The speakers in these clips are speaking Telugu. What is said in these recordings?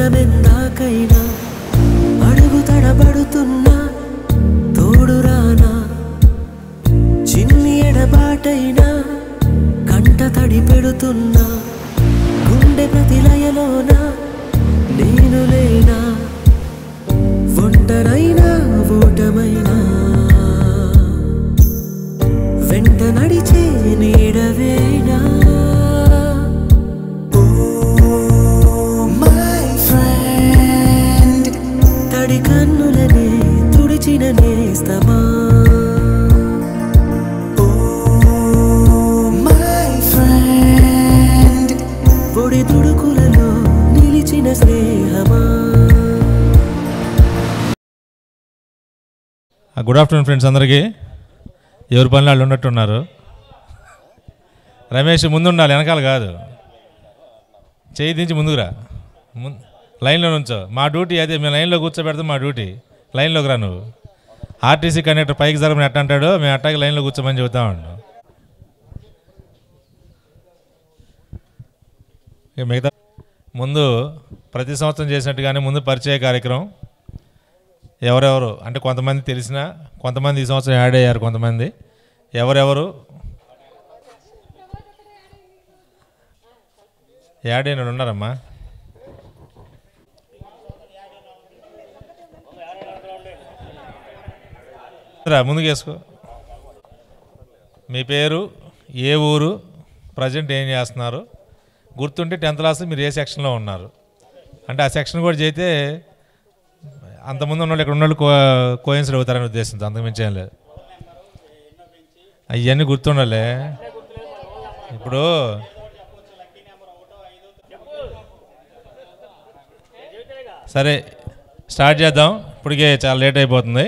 దూరమెందాకైనా అడుగు తడబడుతున్నా తోడురానా చిన్ని ఎడబాటైనా కంట తడి పెడుతున్నా గుండె ప్రతిలయలోన నేను లేనా ఒంటరైనా ఓటమైనా వెంట నడిచే నీడవేనా తడి కన్నులనే తుడిచిన నేస్తమా ఒడి తుడుకులలో నిలిచిన స్నేహమా. గుడ్ ఆఫ్టర్నూన్ ఫ్రెండ్స్ అందరికీ. ఎవరి పనులు వాళ్ళు ఉన్నట్టున్నారు. రమేష్ ముందు ఉండాలి, వెనకాల కాదు. చేయి దించి ముందుకురా, లైన్లో నుంచో. మా డ్యూటీ అదే, మేము లైన్లో కూర్చోబెడతాం. మా డ్యూటీ లైన్లోకి రా. నువ్వు ఆర్టీసీ కండక్టర్ పైకి జరగమని ఎట్ట అంటాడు, మేము అట్టాకి లైన్లో కూర్చోమని చెబుతామండి. ఇక మిగతా ముందు ప్రతి సంవత్సరం చేసినట్టుగానే ముందు పరిచయ కార్యక్రమం. ఎవరెవరు అంటే కొంతమంది తెలిసిన, కొంతమంది ఈ సంవత్సరం యాడ్ అయ్యారు. కొంతమంది ఎవరెవరు యాడ్ అయిన ఉన్నారమ్మా? ముందుకు వేసుకో. మీ పేరు, ఏ ఊరు, ప్రజెంట్ ఏం చేస్తున్నారు గుర్తుంటే 10th క్లాస్ మీరు ఏ సెక్షన్లో ఉన్నారు అంటే ఆ సెక్షన్ కూడా చేస్తే అంతకుముందు ఉన్నవాళ్ళు ఇక్కడ ఉన్నవాళ్ళు కోయిన్సిడ్ అవుతారని ఉద్దేశంతో, అంతకుమించి ఏం లేదు. అవన్నీ గుర్తుండాలి. ఇప్పుడు సరే స్టార్ట్ చేద్దాం. ఇప్పటికే చాలా లేట్ అయిపోతుంది.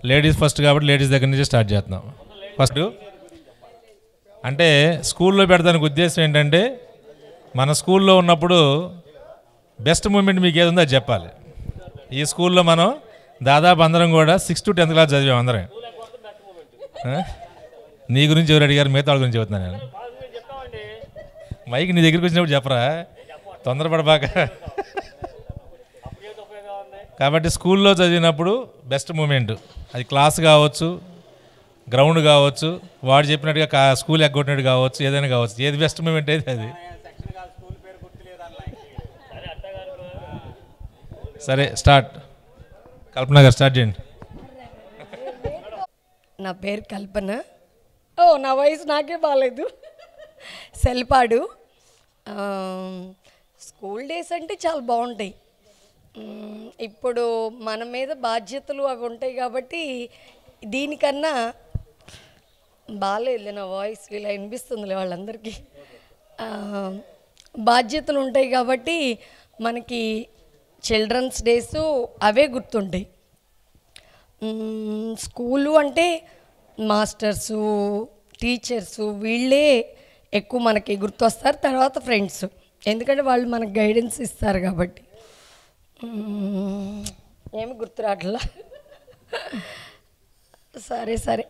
లేడీస్ ఫస్ట్ కాబట్టి లేడీస్ దగ్గర నుంచి స్టార్ట్ చేస్తున్నాం. ఫస్ట్ అంటే స్కూల్లో పెడతానికి ఉద్దేశం ఏంటంటే, మన స్కూల్లో ఉన్నప్పుడు బెస్ట్ మూమెంట్ మీకు ఏది ఉందో అది చెప్పాలి. ఈ స్కూల్లో మనం దాదాపు అందరం కూడా 6th to 10th క్లాస్ చదివాం అందరం. నీ గురించి ఎవరు అడిగారు, మిగతా వాళ్ళ గురించి చెబుతున్నాను నేను. మైక్ నీ దగ్గరికి వచ్చినప్పుడు చెప్పరా, తొందరపడబాక. కాబట్టి స్కూల్లో చదివినప్పుడు బెస్ట్ మూమెంట్ అది క్లాస్ కావచ్చు, గ్రౌండ్ కావచ్చు, వాడు చెప్పినట్టుగా స్కూల్ ఎగ్గొట్టినట్టు కావచ్చు, ఏదైనా కావచ్చు. ఏది బెస్ట్ మూమెంట్ అయితే అది. సరే స్టార్ట్. కల్పన గారు స్టార్ట్ చేయండి. నా పేరు కల్పన. నా వయసు నాకే బాగాలేదు. సెల్పాడు. స్కూల్ డేస్ అంటే చాలా బాగుంటాయి. ఇప్పుడు మన మీద బాధ్యతలు అవి ఉంటాయి కాబట్టి దీనికన్నా బాగాలేదు. నా వాయిస్ ఇలా వినిపిస్తుందిలే వాళ్ళందరికీ. బాధ్యతలు ఉంటాయి కాబట్టి మనకి చిల్డ్రన్స్ డేస్ అవే గుర్తుంటాయి. స్కూలు అంటే మాస్టర్సు, టీచర్సు వీళ్ళే ఎక్కువ మనకి గుర్తొస్తారు. తర్వాత ఫ్రెండ్స్, ఎందుకంటే వాళ్ళు మనకు గైడెన్స్ ఇస్తారు కాబట్టి. ఏమి గుర్తురాట్లా. సరే సరే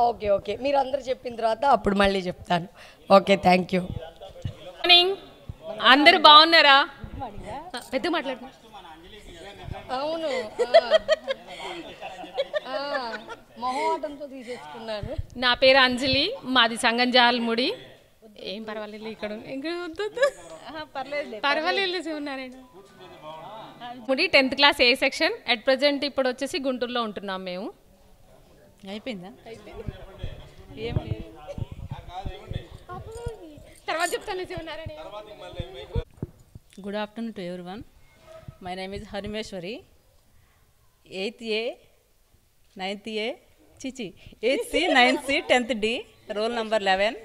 ఓకే ఓకే, మీరు అందరు చెప్పిన తర్వాత అప్పుడు మళ్ళీ చెప్తాను. Okay, thank you. మార్నింగ్, అందరూ బాగున్నారా? పెద్ద మాట్లాడు. అవును, మొహమాటంతో తీసేసుకున్నాను. నా పేరు అంజలి, మాది సంగంజాలముడి. ఏం పర్వాలేదు, ఇక్కడ పర్వాలేదు ఉన్నారండి. ముడి 10th class A section. At present ఇప్పుడు వచ్చేసి గుంటూరులో ఉంటున్నాం మేము. అయిపోయిందా? ఏం లేదు, తర్వాత చెప్తాను. Good afternoon to everyone. My name is Harimeshwari. 8th A 9th A 8th C 9th C 10th D, roll number 11.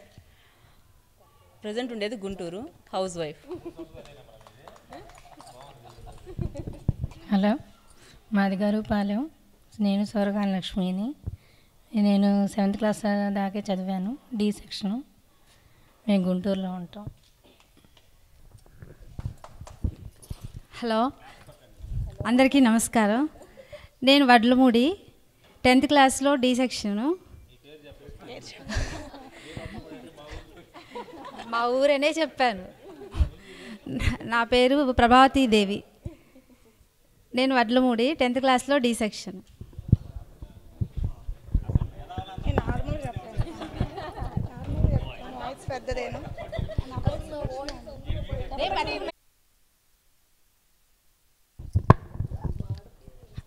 Present ఉండేది గుంటూరు, హౌస్ వైఫ్. హలో, మాది గారుపాలెం. నేను సూరకాని లక్ష్మిని. నేను 7th క్లాస్ దాకే చదివాను, డి సెక్షను. మేము గుంటూరులో ఉంటాం. హలో, అందరికీ నమస్కారం. నేను వడ్లమూడి, 10th క్లాస్లో డి సెక్షను. మా ఊరనే చెప్పాను. నా పేరు ప్రభావతీ దేవి. నేను వడ్లమూడి 10th క్లాస్లో డి సెక్షన్.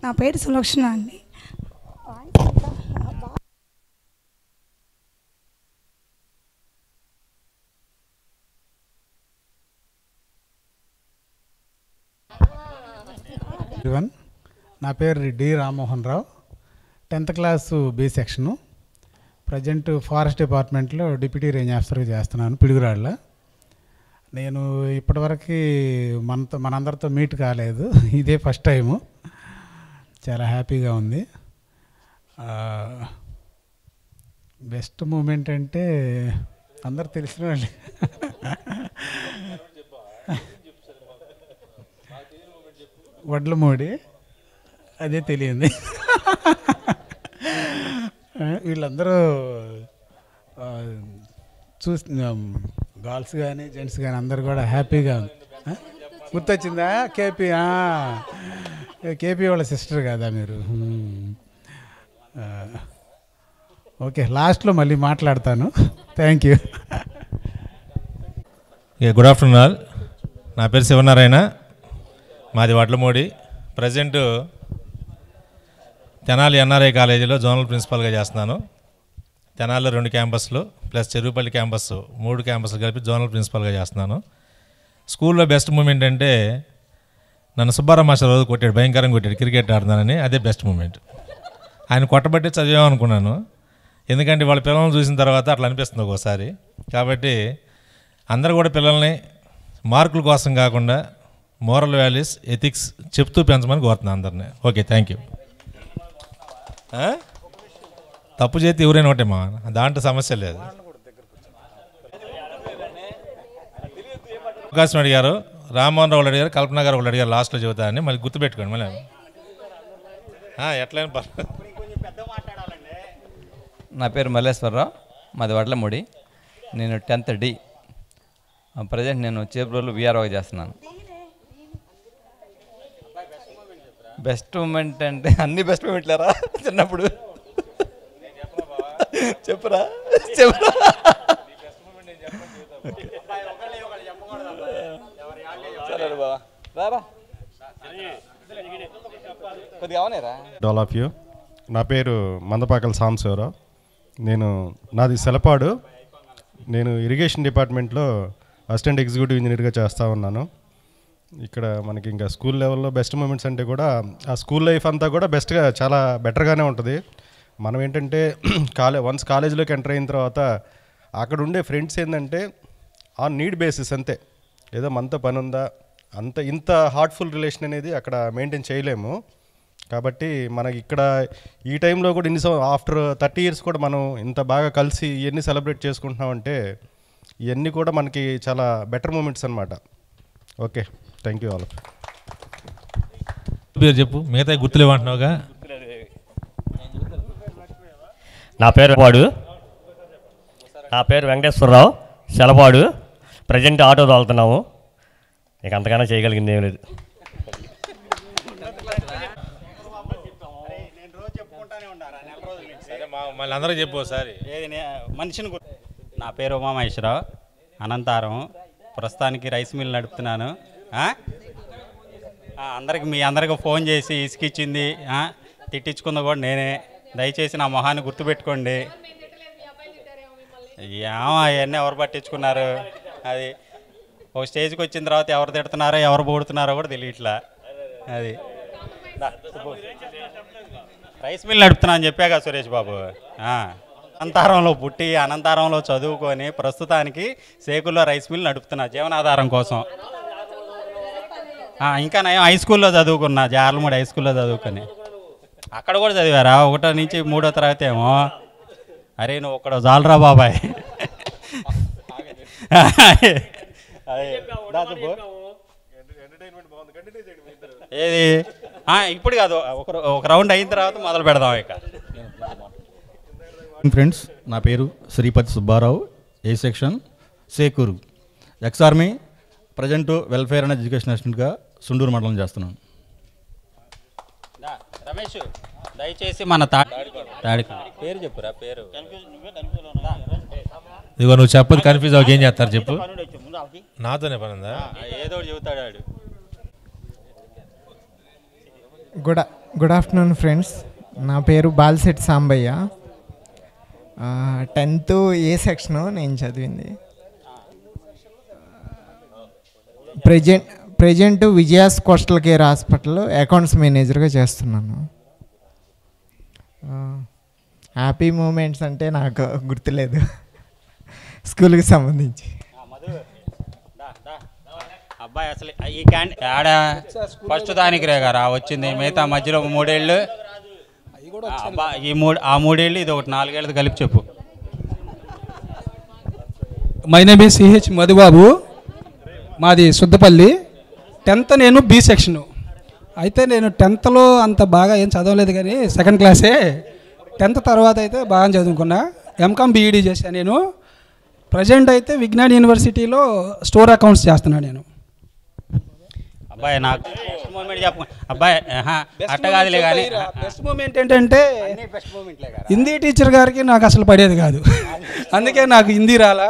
నా పేరు సులక్షణ అండి. నా పేరు D Rammohan Rao, 10th class B section. Present forest డిపార్ట్మెంట్లో డిప్యూటీ రేంజ్ ఆఫీసర్గా చేస్తున్నాను పిడుగురాళ్ళ. నేను ఇప్పటివరకు మనందరితో మీట్ కాలేదు, ఇదే ఫస్ట్ టైము. చాలా హ్యాపీగా ఉంది. బెస్ట్ మూమెంట్ అంటే అందరు తెలిసిన వాళ్ళు వడ్లమూడి, అదే తెలియంది. వీళ్ళందరూ చూసి గర్ల్స్ కానీ జెంట్స్ కానీ అందరు కూడా హ్యాపీగా ఉంది. గుర్తొచ్చిందా? కేపీ వాళ్ళ సిస్టర్ కదా మీరు? ఓకే, లాస్ట్లో మళ్ళీ మాట్లాడతాను. Thank you. Good afternoon all. నా పేరు శివనారాయణ, మాది వడ్లమూడి. ప్రజెంట్ తెనాలి ఎన్ఆర్ఐ కాలేజీలో జోనల్ ప్రిన్సిపాల్గా చేస్తున్నాను. తెనాలిలో 2 క్యాంపస్లు ప్లస్ చెరువుపల్లి క్యాంపస్ 3 క్యాంపస్లు కలిపి జోనల్ ప్రిన్సిపాల్గా చేస్తున్నాను. స్కూల్లో బెస్ట్ మూమెంట్ అంటే నన్ను సుబ్బారావు మాస్టర్ రోజు కొట్టాడు, భయంకరంగా కొట్టాడు క్రికెట్ ఆడుతున్నానని. అదే బెస్ట్ మూమెంట్. ఆయన కొట్టబట్టి చదివామనుకున్నాను, ఎందుకంటే వాళ్ళ పిల్లల్ని చూసిన తర్వాత అట్లా అనిపిస్తుంది ఒక్కోసారి. కాబట్టి అందరూ కూడా పిల్లల్ని మార్కుల కోసం కాకుండా మోరల్ వాల్యూస్, ఎథిక్స్ చెప్తూ పెంచమని కోరుతున్నాను అందరినీ. Okay, thank you. తప్పు చేతి ఎవరైనా ఒకటే మా, దాంట్లో సమస్య లేదు. అవకాశం అడిగారు, రామ్మోహన్ రావు అడిగారు, కల్పన గారు ఒకళ్ళు అడిగారు, లాస్ట్లో చెబుతారని. మళ్ళీ గుర్తుపెట్టుకోండి మళ్ళీ. ఎట్లయినా పర్లేదు. నా పేరు మల్లేశ్వరరావు, మాది వడ్లమూడి. నేను 10th D. ప్రజెంట్ నేను చేబ్రోలు విఆర్ఓగా చేస్తున్నాను. బెస్ట్ మూమెంట్ అంటే అన్ని బెస్ట్ మూమెంట్లేరా చిన్నప్పుడు చెప్పురా. All of you. నా పేరు మందపాకల సాంబశివరావు. నాది సెలపాడు. నేను ఇరిగేషన్ డిపార్ట్మెంట్లో అసిస్టెంట్ ఎగ్జిక్యూటివ్ ఇంజనీర్గా చేస్తూ ఉన్నాను. ఇక్కడ మనకి ఇంకా స్కూల్ లెవెల్లో బెస్ట్ మూమెంట్స్ అంటే కూడా ఆ స్కూల్ లైఫ్ అంతా కూడా బెస్ట్గా చాలా బెటర్గానే ఉంటుంది. మనం ఏంటంటే వన్స్ కాలేజీలోకి ఎంటర్ అయిన తర్వాత అక్కడ ఉండే ఫ్రెండ్స్ ఏంటంటే ఆన్ నీడ్ బేసిస్ అంతే. ఏదో మనతో పని ఉందా ఇంత హార్ట్ఫుల్ రిలేషన్ అనేది అక్కడ మెయింటైన్ చేయలేము. కాబట్టి మనకి ఇక్కడ ఈ టైంలో కూడా ఆఫ్టర్ 30 years కూడా మనం ఇంత బాగా కలిసి ఇవన్నీ సెలబ్రేట్ చేసుకుంటున్నామంటే ఇవన్నీ కూడా మనకి చాలా బెటర్ మూమెంట్స్ అనమాట. Okay, thank you all. పేరు చెప్పు, మిగతా గుర్తులేమంటున్నావుగా. నా పేరు వెంకటేశ్వరరావు, సెలపాడు. ప్రజెంట్ ఆటో తోలుతున్నాము. ఇక అంతకన్నా చేయగలిగింది ఏం లేదు. మళ్ళీ అందరూ చెప్పు ఒకసారి. మనిషిని. నా పేరు ఉమామహేశ్వరరావు, అనంతారం. ప్రస్తుతానికి రైస్ మిల్ నడుపుతున్నాను. మీ అందరికి ఫోన్ చేసి ఇసుకిచ్చింది, తిట్టించుకుంది కూడా నేనే. దయచేసి నా మొహాన్ని గుర్తుపెట్టుకోండి. అవన్నీ ఎవరు పట్టించుకున్నారు? అది ఒక స్టేజ్కి వచ్చిన తర్వాత ఎవరు తిడుతున్నారో ఎవరు పొగుడుతున్నారో కూడా తెలియట్లా. అది రైస్ మిల్ నడుపుతున్నా అని చెప్పాగా సురేష్ బాబు. అనంతారంలో పుట్టి అనంతారంలో చదువుకొని ప్రస్తుతానికి సేకుల్లో రైస్ మిల్ నడుపుతున్నా జీవనాధారం కోసం. ఇంకా నేను హై స్కూల్లో చదువుకున్నా, జార్లమూడి హై స్కూల్లో చదువుకొని. అక్కడ కూడా చదివారా? 1వ నుంచి 3వ తరగతి ఏమో. అరే నువ్వు ఒక్కడ జాలరా బాబాయ్. ఏది ఇప్పుడు కాదు, ఒక రౌండ్ అయిన తర్వాత మొదలు పెడదాం ఇక. ఫ్రెండ్స్, నా పేరు Sripathi Subbarao, A section, Sekuru. Ex army, present welfare and education అసిస్టెంట్గా సుండూరు మండలం చేస్తున్నాను. రమేష్ దయచేసి మన తాడి పేరు చెప్పురా. పేరు ఇదిగో నువ్వు చెప్పదు కన్ఫ్యూజ్ అవ్వక ఏం చేస్తారు చెప్పు. నాతోనే పని ఉందా? ఏదో చెబుతాడు ఆడు. Good afternoon friends. నా పేరు బాల్శెట్టి సాంబయ్య. 10th ఏ సెక్షను నేను చదివింది. ప్రజెంట్ విజయాస్ కోస్టల్ కేర్ హాస్పిటల్లో అకౌంట్స్ మేనేజర్గా చేస్తున్నాను. హ్యాపీ మూమెంట్స్ అంటే నాకు గుర్తులేదు స్కూల్కి సంబంధించి. అబ్బాయి అసలు ఈ ఆడ ఫస్ట్ దానికి రేగారా వచ్చింది, మిగతా మధ్యలో 3 ఏళ్ళు. ఆ 3 ఏళ్ళు ఇది ఒకటి 4 ఏళ్ళది కలిపి చెప్పు. My name is CH Madhubabu, మాది సుద్దపల్లి. 10th నేను బి సెక్షను. అయితే నేను 10thలో అంత బాగా ఏం చదవలేదు కానీ సెకండ్ క్లాసే. 10th తర్వాత అయితే బాగా చదువుకున్నా. ఎంకామ్ బీఈడీ చేశాను నేను. ప్రజెంట్ అయితే విజ్ఞాన్ యూనివర్సిటీలో స్టోర్ అకౌంట్స్ చేస్తున్నాను నేను. అబ్బాయి నాకు బెస్ట్ మూమెంట్ చెప్పు అబ్బాయి. అట్ట కాదులే కానీ బెస్ట్ మూమెంట్ ఏంటంటే హిందీ టీచర్ గారికి నాకు అసలు పడేది కాదు, అందుకే నాకు హిందీ రాలా.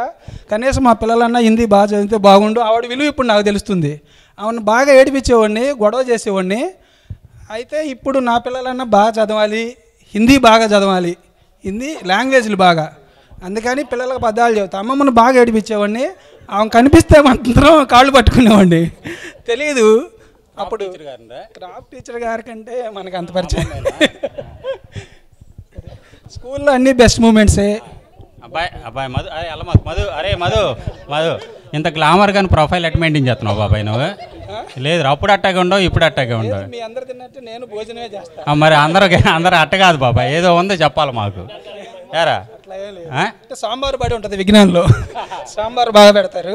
కనీసం మా పిల్లలన్నా హిందీ బాగా చదివితే బాగుండు. ఆవిడ విలువ ఇప్పుడు నాకు తెలుస్తుంది. ఆవిడ బాగా ఏడిపించేవాడిని, గొడవ చేసేవాడిని. అయితే ఇప్పుడు నా పిల్లలన్నా బాగా చదవాలి, హిందీ బాగా చదవాలి, హిందీ లాంగ్వేజ్లు బాగా. అందుకని పిల్లలకు అబద్ధాలు చెబుతా. అమ్మమ్మను బాగా ఏడిపించేవాడిని. ఆమె కనిపిస్తే మాత్రం కాళ్ళు పట్టుకునేవాడిని. తెలీదు అప్పుడు. క్రాఫ్ట్ టీచర్ గారి కంటే మనకు అంత పరిచయం. స్కూల్లో అన్ని బెస్ట్ మూమెంట్సే. అబ్బాయి మధు అరే అల్ల మధు అరే మధు మధు ఇంత గ్లామర్ కానీ ప్రొఫైల్ ఎట్ మెయింటైన్ చేస్తున్నావు బాబాయ్ నువ్వు? లేదు అప్పుడు అట్టాగే ఉండవు, ఇప్పుడు అట్టాగే ఉండవు. మీ అందరు తిన్నట్టు నేను భోజనమే చేస్తాను. మరి అందరూ అట్ట కాదు బాబాయ్, ఏదో ఉందో చెప్పాలి మాకు. యారా సాంబార్ బడి ఉంటుంది విజ్ఞాన్లో, సాంబార్ బాగా పెడతారు.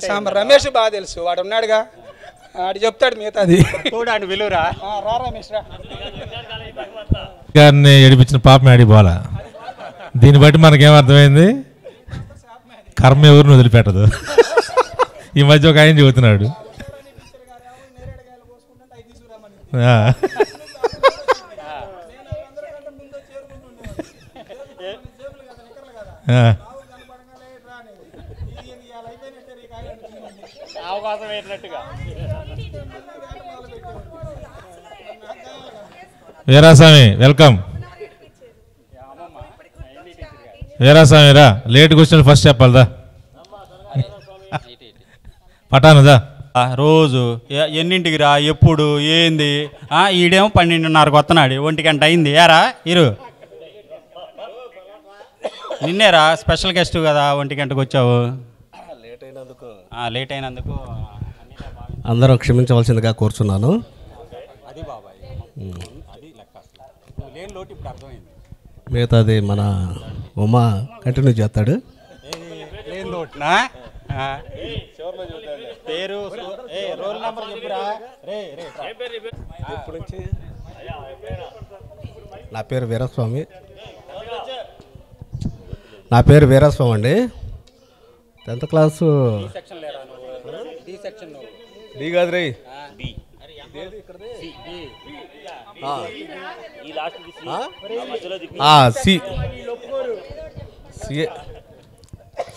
సాంబార్ రమేష్ బాగా తెలుసు, వాడు ఉన్నాడుగా, వాడు చెప్తాడు మిగతాది. చూడండి విలువరా రా రమేష్ రా. గారిని ఏడిపించిన పాపం ఆడిపోవాలా. దీన్ని బట్టి మనకేమర్థమైంది, కర్మ ఎవరిని వదిలిపెట్టదు. ఈ మధ్య ఒక ఆయన చెబుతున్నాడు. వీరాస్వామి వెల్కమ్. వీరాస్వామి రా, లేట్గా వచ్చిన ఫస్ట్ చెప్పాలదా పటానుదా. రోజు ఎన్నింటికి రా, ఎప్పుడు ఏంది? ఈడేమో 12:30కి వస్తున్నాడు, 1 గంట అయింది. ఏరా ఇరు నిన్నేరా స్పెషల్ గెస్ట్ కదా, 1 గంటకు వచ్చావు. లేట్ అయినందుకు అందరూ క్షమించవలసిందిగా కోరుచున్నాను. మిగతాది మన ఉమా కంటిన్యూ చేస్తాడు. పేరు రోల్ నెంబర్ చెప్పురా. నా పేరు వీరస్వామి. నా పేరు వీరస్వామి అండి. 10th క్లాసు డి కాదు రే,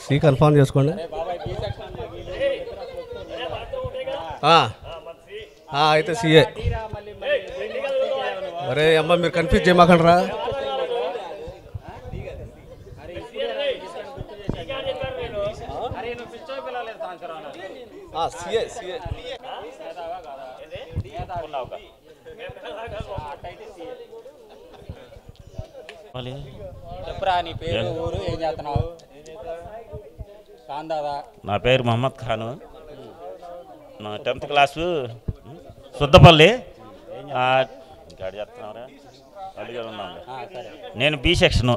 సి కన్ఫర్మ్ చేసుకోండి. అయితే సిఏ. అరే అమ్మ మీరు కన్ఫ్యూజ్ చేయమాకండి రా. చెప్పురా నీ పేరు, ఊరు, ఏం చేస్తున్నావు? నా పేరు మహమ్మద్ ఖాను. నా 10th క్లాసు సుద్దపల్లి. నేను బి సెక్షను.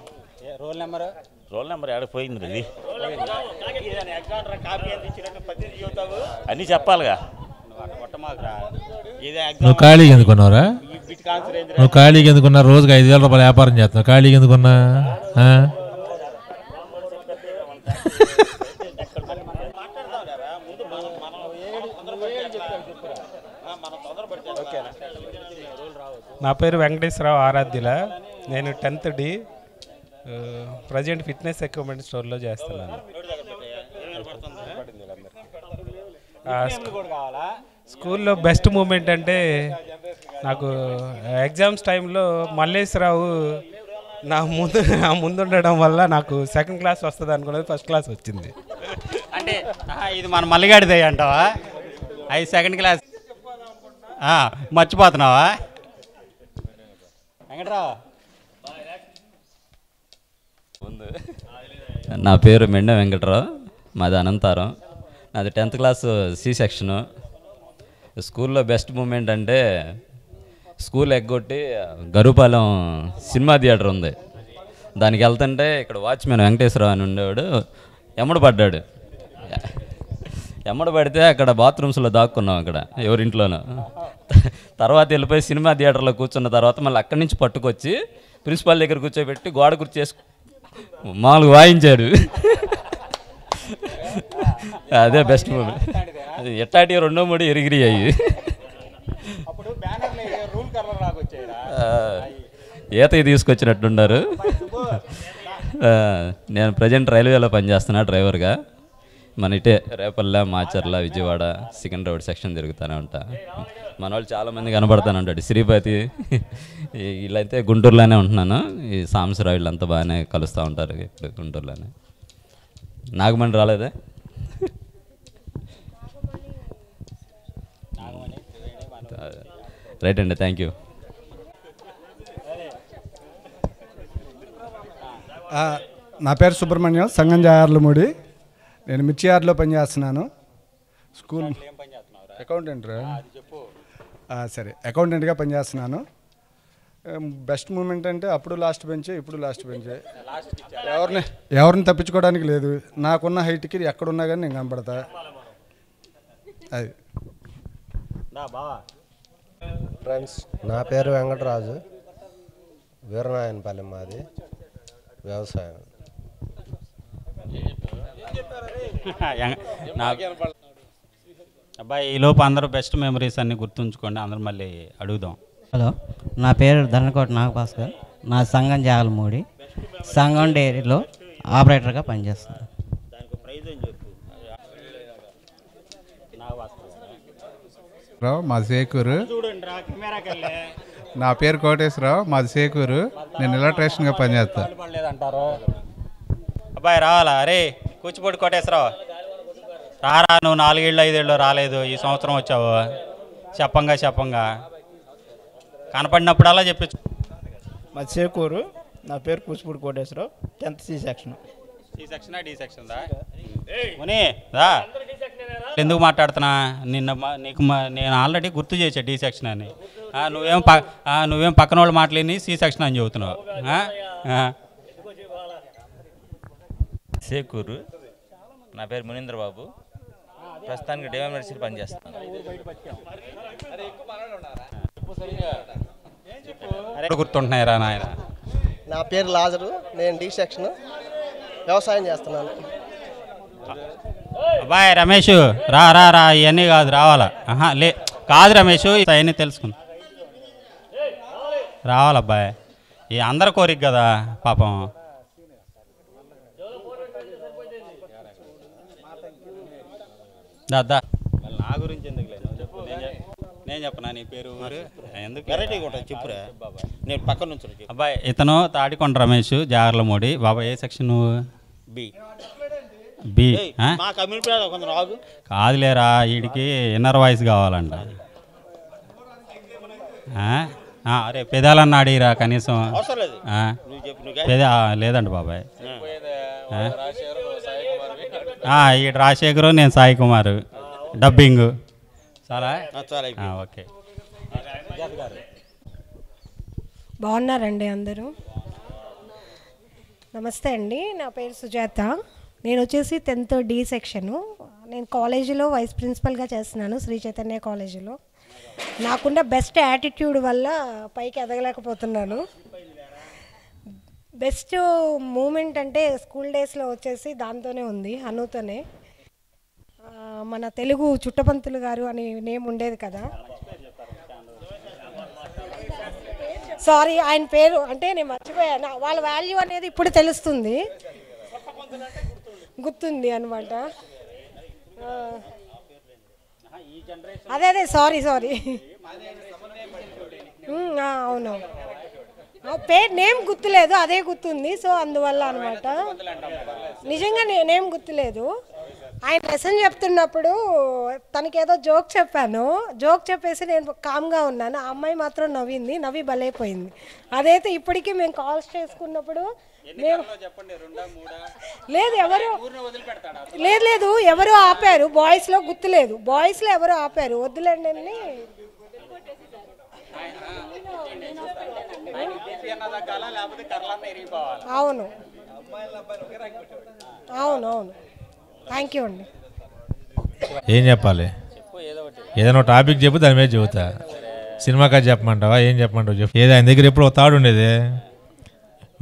రోల్ నెంబర్ ఆడిపోయింది. ఇది అన్నీ చెప్పాలిగా. నువ్వు ఖాళీగా ఎందుకున్నావురా? నువ్వు ఖాళీగా ఎందుకున్నా? రోజుకి 5,000 రూపాయలు వ్యాపారం చేస్తున్నావు, ఖాళీగా ఎందుకున్నా? నా పేరు వెంకటేశ్వరరావు ఆరాధ్యుల. నేను 10th D present fitness equipment స్టోర్లో చేస్తున్నాను. స్కూల్లో బెస్ట్ మూమెంట్ అంటే నాకు ఎగ్జామ్స్ టైంలో మల్లేశ్వరరావు నా ముందు ఉండడం వల్ల నాకు సెకండ్ క్లాస్ వస్తుంది అనుకున్నది, ఫస్ట్ క్లాస్ వచ్చింది. అంటే ఇది మన మల్లిగాడిదే అంటావా? అవి సెకండ్ క్లాస్ మర్చిపోతున్నావా? వెంకట్రావు నా పేరు మెండ వెంకట్రావు, మాది అనంతారం. నాది 10th క్లాస్ సి సెక్షను. స్కూల్లో బెస్ట్ మూమెంట్ అంటే స్కూల్ ఎగ్గొట్టి గరుపాలెం సినిమా థియేటర్ ఉంది, దానికి వెళ్తుంటే ఇక్కడ వాచ్మెన్ వెంకటేశ్వరరావు అని ఉండేవాడు, ఎమ్మడపడ్డాడు. ఎమ్మడపడితే అక్కడ బాత్రూమ్స్లో దాక్కున్నాం, అక్కడ ఎవరింట్లోనూ. తర్వాత వెళ్ళిపోయి సినిమా థియేటర్లో కూర్చున్న తర్వాత మళ్ళీ అక్కడి నుంచి పట్టుకొచ్చి ప్రిన్సిపాల్ దగ్గర కూర్చోబెట్టి గోడ కుర్చేసి మామూలుగా వాయించాడు. అదే బెస్ట్ మూమెంట్. అది ఎట్టాటి 2-3 ఎరిగిరి అయ్యి. ఈతకి తీసుకొచ్చినట్టున్నారు. నేను ప్రజెంట్ రైల్వేలో పనిచేస్తున్నా డ్రైవర్గా. మన ఇటే రేపల్లె, మాచర్ల, విజయవాడ, సికింద్రాబాద్ సెక్షన్ తిరుగుతూనే ఉంటా. మన వాళ్ళు చాలామంది కనబడతానే ఉంటాడు. శ్రీపతి వీళ్ళైతే గుంటూరులోనే ఉంటున్నాను. ఈ సాంబశివరావు వీళ్ళంతా బాగానే కలుస్తూ ఉంటారు ఇప్పుడు గుంటూరులోనే. నాగమణి రాలేదే? రైట్ అండి, థ్యాంక్ యూ. నా పేరు సుబ్రహ్మణ్యం, సంగం జార్లమూడి. నేను మిర్చియార్లో పనిచేస్తున్నాను. School accountant. సరే, అకౌంటెంట్గా పనిచేస్తున్నాను. బెస్ట్ మూమెంట్ అంటే అప్పుడు లాస్ట్ బెంచే, ఇప్పుడు లాస్ట్ బెంచే. ఎవరిని తప్పించుకోవడానికి లేదు. నాకున్న హైట్కి ఎక్కడున్నా కానీ నేను కనపడతా. అది ఫ్రెండ్స్, నా పేరు వెంకటరాజు, వీరనాయనపల్లి, మాది వ్యవసాయం. అబ్బాయి ఈలోపు అందరూ బెస్ట్ మెమరీస్ అన్ని గుర్తుంచుకోండి, అందరూ మళ్ళీ అడుగుదాం. హలో, నా పేరు ధనకోట నాగభాస్కర్, నా సంగం జాగలమూడి, సంగం డైరీలో ఆపరేటర్గా పనిచేస్తాను. మాది సేకూరు. నా పేరు కోటేశ్వరరావు, మాది సేకూరు. నేను ఎలక్ట్రీషియన్గా పనిచేస్తాను. అబ్బాయి రావాలా? అరే కూచిపూడి కోటేశ్వరరావు రారా, నువ్వు 4 ఏళ్ళు 5 ఏళ్ళు రాలేదు, ఈ సంవత్సరం వచ్చావు. చెప్పంగా కనపడినప్పుడల్లా చెప్పచ్చు. మా చేకూరు. నా పేరు Kuchipudi Koteswararao, 10th C section. C సెక్షనా డి సెక్షన్ దా ముని దా? ఎందుకు మాట్లాడుతున్నా? నీకు నేను ఆల్రెడీ గుర్తు చేసా డి సెక్షన్ అని. నువ్వేం పక్కన వాళ్ళు మాట్లాడి సి సెక్షన్ అని చెబుతున్నావు. సేకూరు. నా పేరు మునీంద్ర బాబు, ప్రస్తుతానికి డిఎంఎస్సీలో పనిచేస్తాను. గుర్తుంటున్నాయిరా నాయన? నా పేరు లాజరు, నేను డి సెక్షన్ వ్యవసాయం చేస్తున్నాను. అబ్బాయి రమేష్ రా రా రా, ఇవన్నీ కాదు రావాలా? కాదు రమేష్, అవన్నీ తెలుసుకున్నా రావాలబ్బాయి. ఈ అందరి కోరిక కదా పాపం. దాదా నా గురించి ఎందుకు లేదు, నేను చెప్పనా? నీ పేరు ఎందుకు చెప్పురా, నేను పక్కన నుంచి. అబ్బాయి ఇతను తాడికొండ రమేష్, జాగర్లమూడి. బాబా ఏ సెక్షన్ నువ్వు? బి. కాదులేరా, వీడికి ఇన్నర్ వాయిస్ కావాలంట. అరే పెదాలన్న అడిగిరా కనీసం. లేదండి బాబాయ్. ఈ రాజశేఖరు, నేను సాయి కుమార్, డబ్బింగ్. చాలా ఓకే. బాగున్నారండి అందరూ? నమస్తే అండి, నా పేరు సుజాత. నేను వచ్చేసి 10th D సెక్షను. నేను కాలేజీలో వైస్ ప్రిన్సిపల్గా చేస్తున్నాను, శ్రీ చైతన్య కాలేజీలో. నాకున్న బెస్ట్ యాటిట్యూడ్ వల్ల పైకి ఎదగలేకపోతున్నాను. బెస్ట్ మూమెంట్ అంటే స్కూల్ డేస్లో వచ్చేసి దాంతోనే ఉంది, అనుతోనే. మన తెలుగు చుట్టపంతులు గారు అని నేమ్ ఉండేది కదా. సారీ ఆయన పేరు అంటే నేను మర్చిపోయాను. వాళ్ళ వాల్యూ అనేది ఇప్పుడు తెలుస్తుంది, గుర్తుంది అనమాట. అదే సారీ అవును, పేరు నేమ్ గుర్తులేదు, అదే గుర్తుంది. సో అందువల్ల అనమాట, నిజంగా నేమ్ గుర్తులేదు. ఆయన లెసన్ చెప్తున్నప్పుడు తనకేదో జోక్ చెప్పాను, జోక్ చెప్పేసి నేను కామ్గా ఉన్నాను. ఆ అమ్మాయి మాత్రం నవ్వి బలైపోయింది. అదైతే ఇప్పటికీ మేము కాల్స్ చేసుకున్నప్పుడు లేదు ఎవరు ఆపారు, బాయ్స్లో గుర్తులేదు, బాయ్స్లో ఎవరు ఆపారు, వద్దులేండి అని. అవును థ్యాంక్ యూ అండి. ఏం చెప్పాలి? ఏదైనా టాపిక్ చెప్పు, దాని మీద చెబుతా. సినిమా కథ చెప్పమంటావా, ఏం చెప్పమంటావు చెప్పు. ఏదో ఆయన దగ్గర ఎప్పుడు తాడు ఉండేది,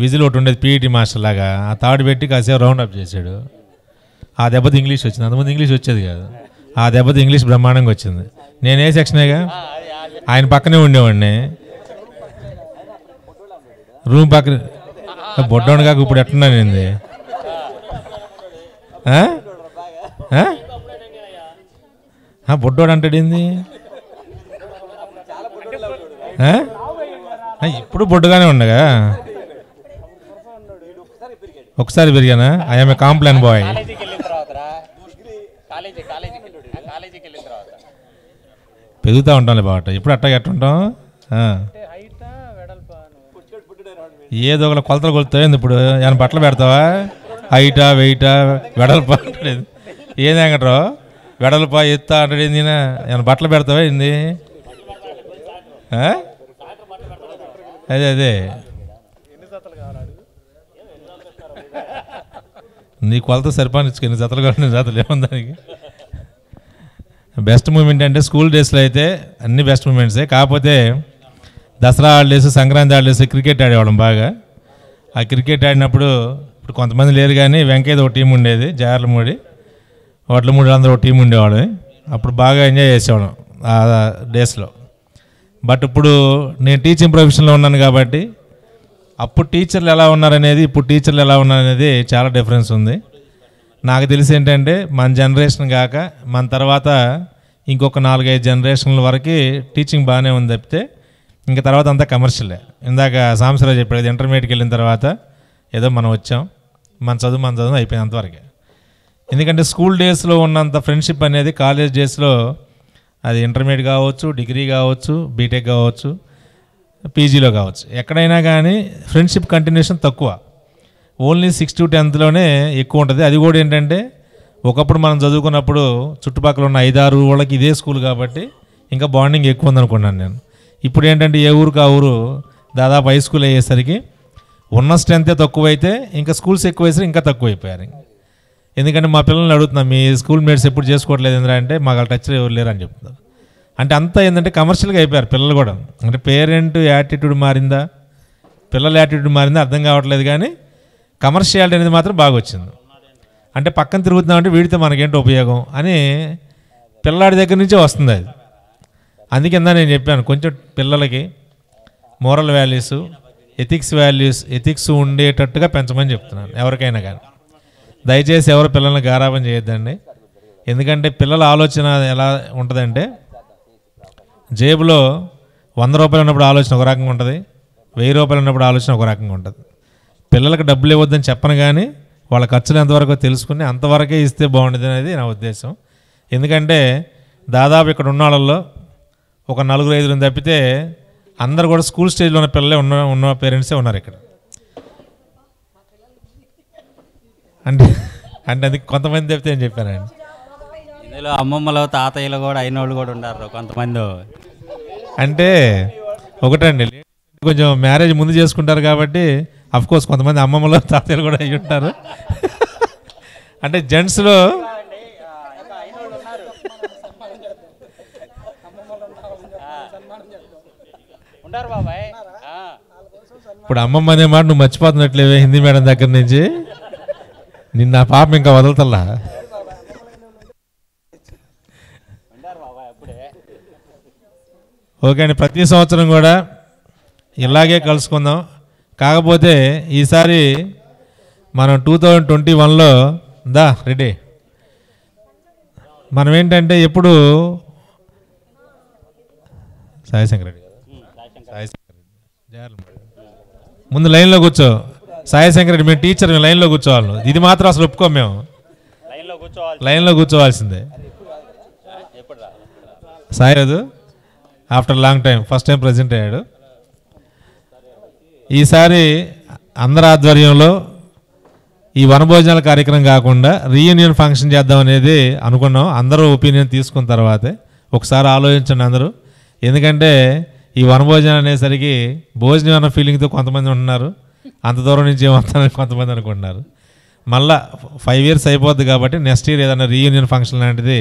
విజిల్ ఒకటి ఉండేది పీఈటీ మాస్టర్ లాగా. ఆ తాడు పెట్టి కాసేపు రౌండ్ అప్ చేశాడు. ఆ దెబ్బతో ఇంగ్లీష్ వచ్చింది, అంతకుముందు ఇంగ్లీష్ వచ్చేది కాదు. ఆ దెబ్బతో ఇంగ్లీష్ బ్రహ్మాండంగా వచ్చింది. నేను ఏ సెక్షనేగా, ఆయన పక్కనే ఉండేవాడిని, రూమ్ పక్కన. బొడ్డోడు కాక ఇప్పుడు ఎట్టున్నా నేను, బొడ్డోడు అంటాడేంది, ఇప్పుడు బొడ్డుగానే ఉండగా, ఒకసారి పెరిగానా. I'm a Complan boy. పెరుగుతూ ఉంటాంలే బాట, ఇప్పుడు అట్టా ఎట్టుంటాం. ఏదో ఒక కొలతలు కొలుతాయింది. ఇప్పుడు ఏమైనా బట్టలు పెడతావా, హైటా వెయిటా వెడల్పా అంటాడు. ఏంది అంటారు, వెడల్పా ఎత్తా అంటాడు. ఏంది ఏమైనా బట్టలు పెడతావా ఏంది? అదే నీ కొలత సరిపానిచ్చుకో, ఎన్ని జతలు కావాలి, ఎన్ని జతలు ఏముంది దానికి. బెస్ట్ మూమెంట్ అంటే స్కూల్ డేస్లో అయితే అన్ని బెస్ట్ మూమెంట్సే. కాకపోతే Dasara holidays, Sankranti holidays cricket ఆడేవాళ్ళం బాగా. ఆ క్రికెట్ ఆడినప్పుడు ఇప్పుడు కొంతమంది లేరు కానీ వెంకయ్యది ఒక టీం ఉండేది, జార్లమూడి వడ్లమూడి అందరూ ఒక టీం ఉండేవాడు. అప్పుడు బాగా ఎంజాయ్ చేసేవాళ్ళం ఆ డేస్లో. బట్ ఇప్పుడు నేను టీచింగ్ ప్రొఫెషన్లో ఉన్నాను కాబట్టి అప్పుడు టీచర్లు ఎలా ఉన్నారనేది, ఇప్పుడు టీచర్లు ఎలా ఉన్నారనేది చాలా డిఫరెన్స్ ఉంది. నాకు తెలిసి ఏంటంటే మన జనరేషన్ కాక మన తర్వాత ఇంకొక 4-5 జనరేషన్ల వరకు టీచింగ్ బాగానే ఉంది తప్పితే ఇంకా తర్వాత అంతా కమర్షియలే. ఇందాక సాంసరావు చెప్పాడు, ఇంటర్మీడియట్కి వెళ్ళిన తర్వాత ఏదో మనం వచ్చాం, మన చదువు అయిపోయింది అంతవరకే. ఎందుకంటే స్కూల్ డేస్లో ఉన్నంత ఫ్రెండ్షిప్ అనేది కాలేజ్ డేస్లో, అది ఇంటర్మీడియట్ కావచ్చు, డిగ్రీ కావచ్చు, బీటెక్ కావచ్చు, పీజీలో కావచ్చు, ఎక్కడైనా కానీ ఫ్రెండ్షిప్ కంటిన్యూషన్ తక్కువ. ఓన్లీ 6th to 10thలోనే ఎక్కువ ఉంటుంది. అది కూడా ఏంటంటే ఒకప్పుడు మనం చదువుకున్నప్పుడు చుట్టుపక్కల ఉన్న 5-6 వాళ్ళకి ఇదే స్కూల్ కాబట్టి ఇంకా బాండింగ్ ఎక్కువ ఉందనుకున్నాను నేను. ఇప్పుడు ఏంటంటే ఏ ఊరికి ఆ ఊరు దాదాపు హై స్కూల్ అయ్యేసరికి ఉన్న స్ట్రెంతే తక్కువైతే ఇంకా స్కూల్స్ ఎక్కువైసరికి ఇంకా తక్కువైపోయారు. ఎందుకంటే మా పిల్లల్ని అడుగుతున్నాం, మీ స్కూల్ మేట్స్ ఎప్పుడు చేసుకోవట్లేదు ఎందుకంటే మాకు వాళ్ళ టచ్లో ఎవరు లేరు అని చెప్తున్నారు. అంటే అంతా ఏంటంటే కమర్షియల్గా అయిపోయారు పిల్లలు కూడా. అంటే పేరెంట్ యాటిట్యూడ్ మారిందా, పిల్లల యాటిట్యూడ్ మారిందా అర్థం కావట్లేదు, కానీ కమర్షియాలిటీ అనేది మాత్రం బాగా వచ్చింది. అంటే పక్కన తిరుగుతున్నామంటే వీడితో మనకేంటి ఉపయోగం అని పిల్లాడి దగ్గర నుంచే వస్తుంది అది. అందుకింద నేను చెప్పాను, కొంచెం పిల్లలకి మోరల్ వాల్యూస్, ఎథిక్స్ ఉండేటట్టుగా పెంచమని చెప్తున్నాను ఎవరికైనా కానీ. దయచేసి ఎవరు పిల్లల్ని గారాబం చేయొద్దండి. ఎందుకంటే పిల్లల ఆలోచన ఎలా ఉంటుందంటే, జేబులో 100 రూపాయలు ఉన్నప్పుడు ఆలోచన ఒక రకంగా ఉంటుంది, 1000 రూపాయలు ఉన్నప్పుడు ఆలోచన ఒక రకంగా ఉంటుంది. పిల్లలకు డబ్బులు ఇవ్వద్దని చెప్పను, కానీ వాళ్ళ ఖర్చులు ఎంతవరకు తెలుసుకుని అంతవరకే ఇస్తే బాగుంటుంది అనేది నా ఉద్దేశం. ఎందుకంటే దాదాపు ఇక్కడ ఉన్న వాళ్ళల్లో ఒక 4-5 తప్పితే అందరు కూడా స్కూల్ స్టేజ్లో ఉన్న పిల్లలే ఉన్న పేరెంట్సే ఉన్నారు ఇక్కడ. అంటే అది కొంతమంది తప్పితే ఏం చెప్పానండి, ఇందులో అమ్మమ్మలు తాతయ్యలు కూడా అయిన వాళ్ళు కూడా ఉన్నారు కొంతమంది. అంటే ఒకటండి, కొంచెం మ్యారేజ్ ముందు చేసుకుంటారు కాబట్టి అఫ్కోర్స్ కొంతమంది అమ్మమ్మలు తాతయ్యలు కూడా అయ్యి ఉంటారు. అంటే జెంట్స్లో ఇప్పుడు అమ్మమ్మ అనే మాట నువ్వు మర్చిపోతున్నట్లేవే హిందీ మేడం దగ్గర నుంచి. నిన్న ఆ పాప ఇంకా వదలతల్లా. ఓకే అండి, ప్రతి సంవత్సరం కూడా ఇలాగే కలుసుకుందాం. కాకపోతే ఈసారి మనం 2021లో రెడీ మనం ఏంటంటే ఎప్పుడు సాయిశంకర్ రెడ్డి ముందు లైన్లో కూర్చో. సాయిశంకర్ రెడ్డి మేము టీచర్, మేము లైన్లో కూర్చోవాలి. ఇది మాత్రం అసలు ఒప్పుకోం మేము. లైన్లో కూర్చోవాల్సిందే. సాయి రాదు after long time first time present అయ్యాడు. ఈసారి అందరి ఆధ్వర్యంలో ఈ వనభోజనాల కార్యక్రమం కాకుండా రీయూనియన్ ఫంక్షన్ చేద్దాం అనేది అనుకున్నాం. అందరూ ఒపీనియన్ తీసుకున్న తర్వాతే ఒకసారి ఆలోచించండి అందరూ. ఎందుకంటే ఈ వనభోజనం అనేసరికి భోజనం అన్న ఫీలింగ్తో కొంతమంది ఉంటున్నారు, అంత దూరం నుంచి ఏమవుతారని కొంతమంది అనుకుంటున్నారు. మళ్ళా 5 years అయిపోద్ది కాబట్టి నెక్స్ట్ ఇయర్ ఏదైనా రీయూనియన్ ఫంక్షన్ లాంటిది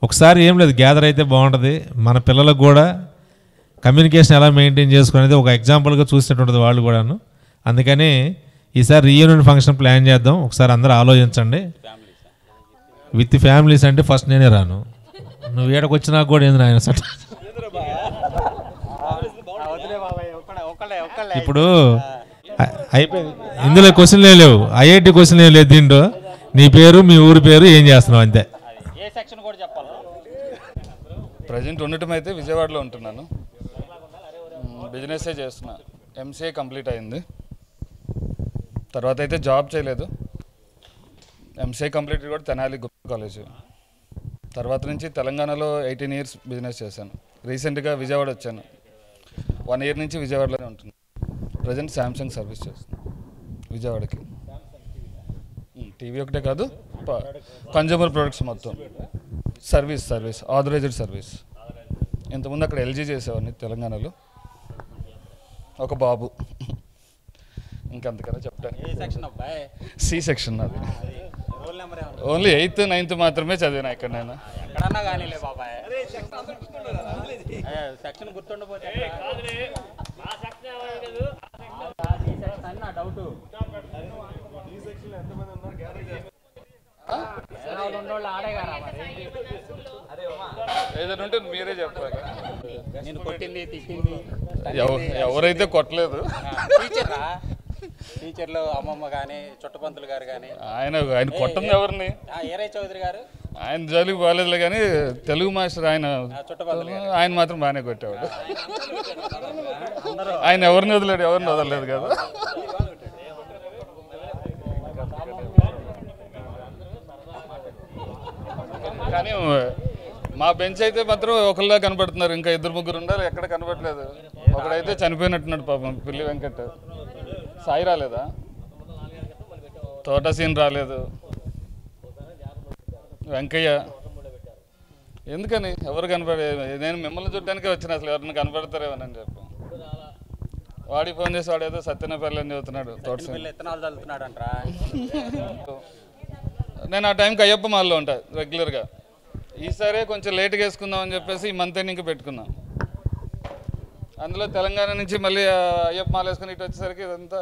ఒకసారి ఏం లేదు గ్యాదర్ అయితే బాగుంటుంది. మన పిల్లలకు కూడా కమ్యూనికేషన్ ఎలా మెయింటైన్ చేసుకునేది ఒక ఎగ్జాంపుల్గా చూసినట్టుంటుంది వాళ్ళు కూడాను. అందుకని ఈసారి రీయూనియన్ ఫంక్షన్ ప్లాన్ చేద్దాం. ఒకసారి అందరూ ఆలోచించండి. విత్ ఫ్యామిలీస్ అంటే ఫస్ట్ నేనే రాను, నువ్వు ఏడకు వచ్చినా కూడా ఏంది ఆయన సట్. ఇప్పుడు అయిపోయింది, ఇందులో క్వశ్చన్లు లేవు, ఐఐటి క్వశ్చన్లు ఏం లేదు దీంట్లో. నీ పేరు, మీ ఊరి పేరు, ఏం చేస్తున్నావు అంతే. ప్రజెంట్ ఉండటం అయితే విజయవాడలో ఉంటున్నాను. బిజినెస్సే చేస్తున్నా. ఎంసీఏ కంప్లీట్ అయింది. తర్వాత అయితే జాబ్ చేయలేదు. ఎంసీఏ కంప్లీట్ కూడా తెనాలి గుప్తా కాలేజ్. తర్వాత నుంచి తెలంగాణలో 18 years బిజినెస్ చేశాను. రీసెంట్గా విజయవాడ వచ్చాను. 1 year నుంచి విజయవాడలోనే ఉంటున్నాను. ప్రజెంట్ శాంసంగ్ సర్వీస్ చేస్తున్నాను విజయవాడకి. టీవీ ఒకటే కాదు, కన్జ్యూమర్ ప్రొడక్ట్స్ మొత్తం సర్వీస్ ఆథరైజ్డ్ సర్వీస్. ఇంతకుముందు అక్కడ ఎల్జీ చేసేవాడిని తెలంగాణలో. ఒక బాబు, ఇంకంతకన్నా చెప్పడానికి. సి సెక్షన్ అది. ఓన్లీ 8th 9th మాత్రమే చదివినా ఇక్కడ నేను. ఏదైనా ఉంటే మీరే చెప్పాలి. ఎవరైతే కొట్టలేదు టీచర్లు అమ్మమ్మ కానీ చుట్టపంతులు గారు కానీ. ఆయన కొట్టింది ఎవరిని? ఏరై చౌదరి గారు. ఆయన జోలికి బాగాలేదులే కానీ తెలుగు మాస్టర్ ఆయన మాత్రం బాగానే కొట్టేవాడు. ఆయన ఎవరిని వదలలేదు కదా. కానీ మా బెంచ్ అయితే మాత్రం ఒకళ్ళ కనపడుతున్నారు, ఇంకా 2-3 ఉండాలి, ఎక్కడ కనపడలేదు. ఒకడైతే చనిపోయినట్టున్నాడు పాపం, పిల్లి వెంకట్. సాయి రాలేదా? తోట సీన్ రాలేదు. వెంకయ్య ఎందుకని ఎవరు కనపడే? నేను మిమ్మల్ని చూడటానికే వచ్చిన, అసలు ఎవరిని కనపడతారేమోనని చెప్పి. వాడికి ఫోన్ చేసి వాడు ఏదో సత్యనపల్లి అని చెబుతున్నాడు. నేను ఆ టైంకి అయ్యప్ప మాల్లో ఉంటా రెగ్యులర్గా. ఈసారే కొంచెం లేట్గా వేసుకుందామని చెప్పేసి ఈ మంత్ ఎండింగ్కి పెట్టుకున్నాం. అందులో తెలంగాణ నుంచి మళ్ళీ అయ్యప్ప మాల వేసుకుని ఇటు వచ్చేసరికి ఇదంతా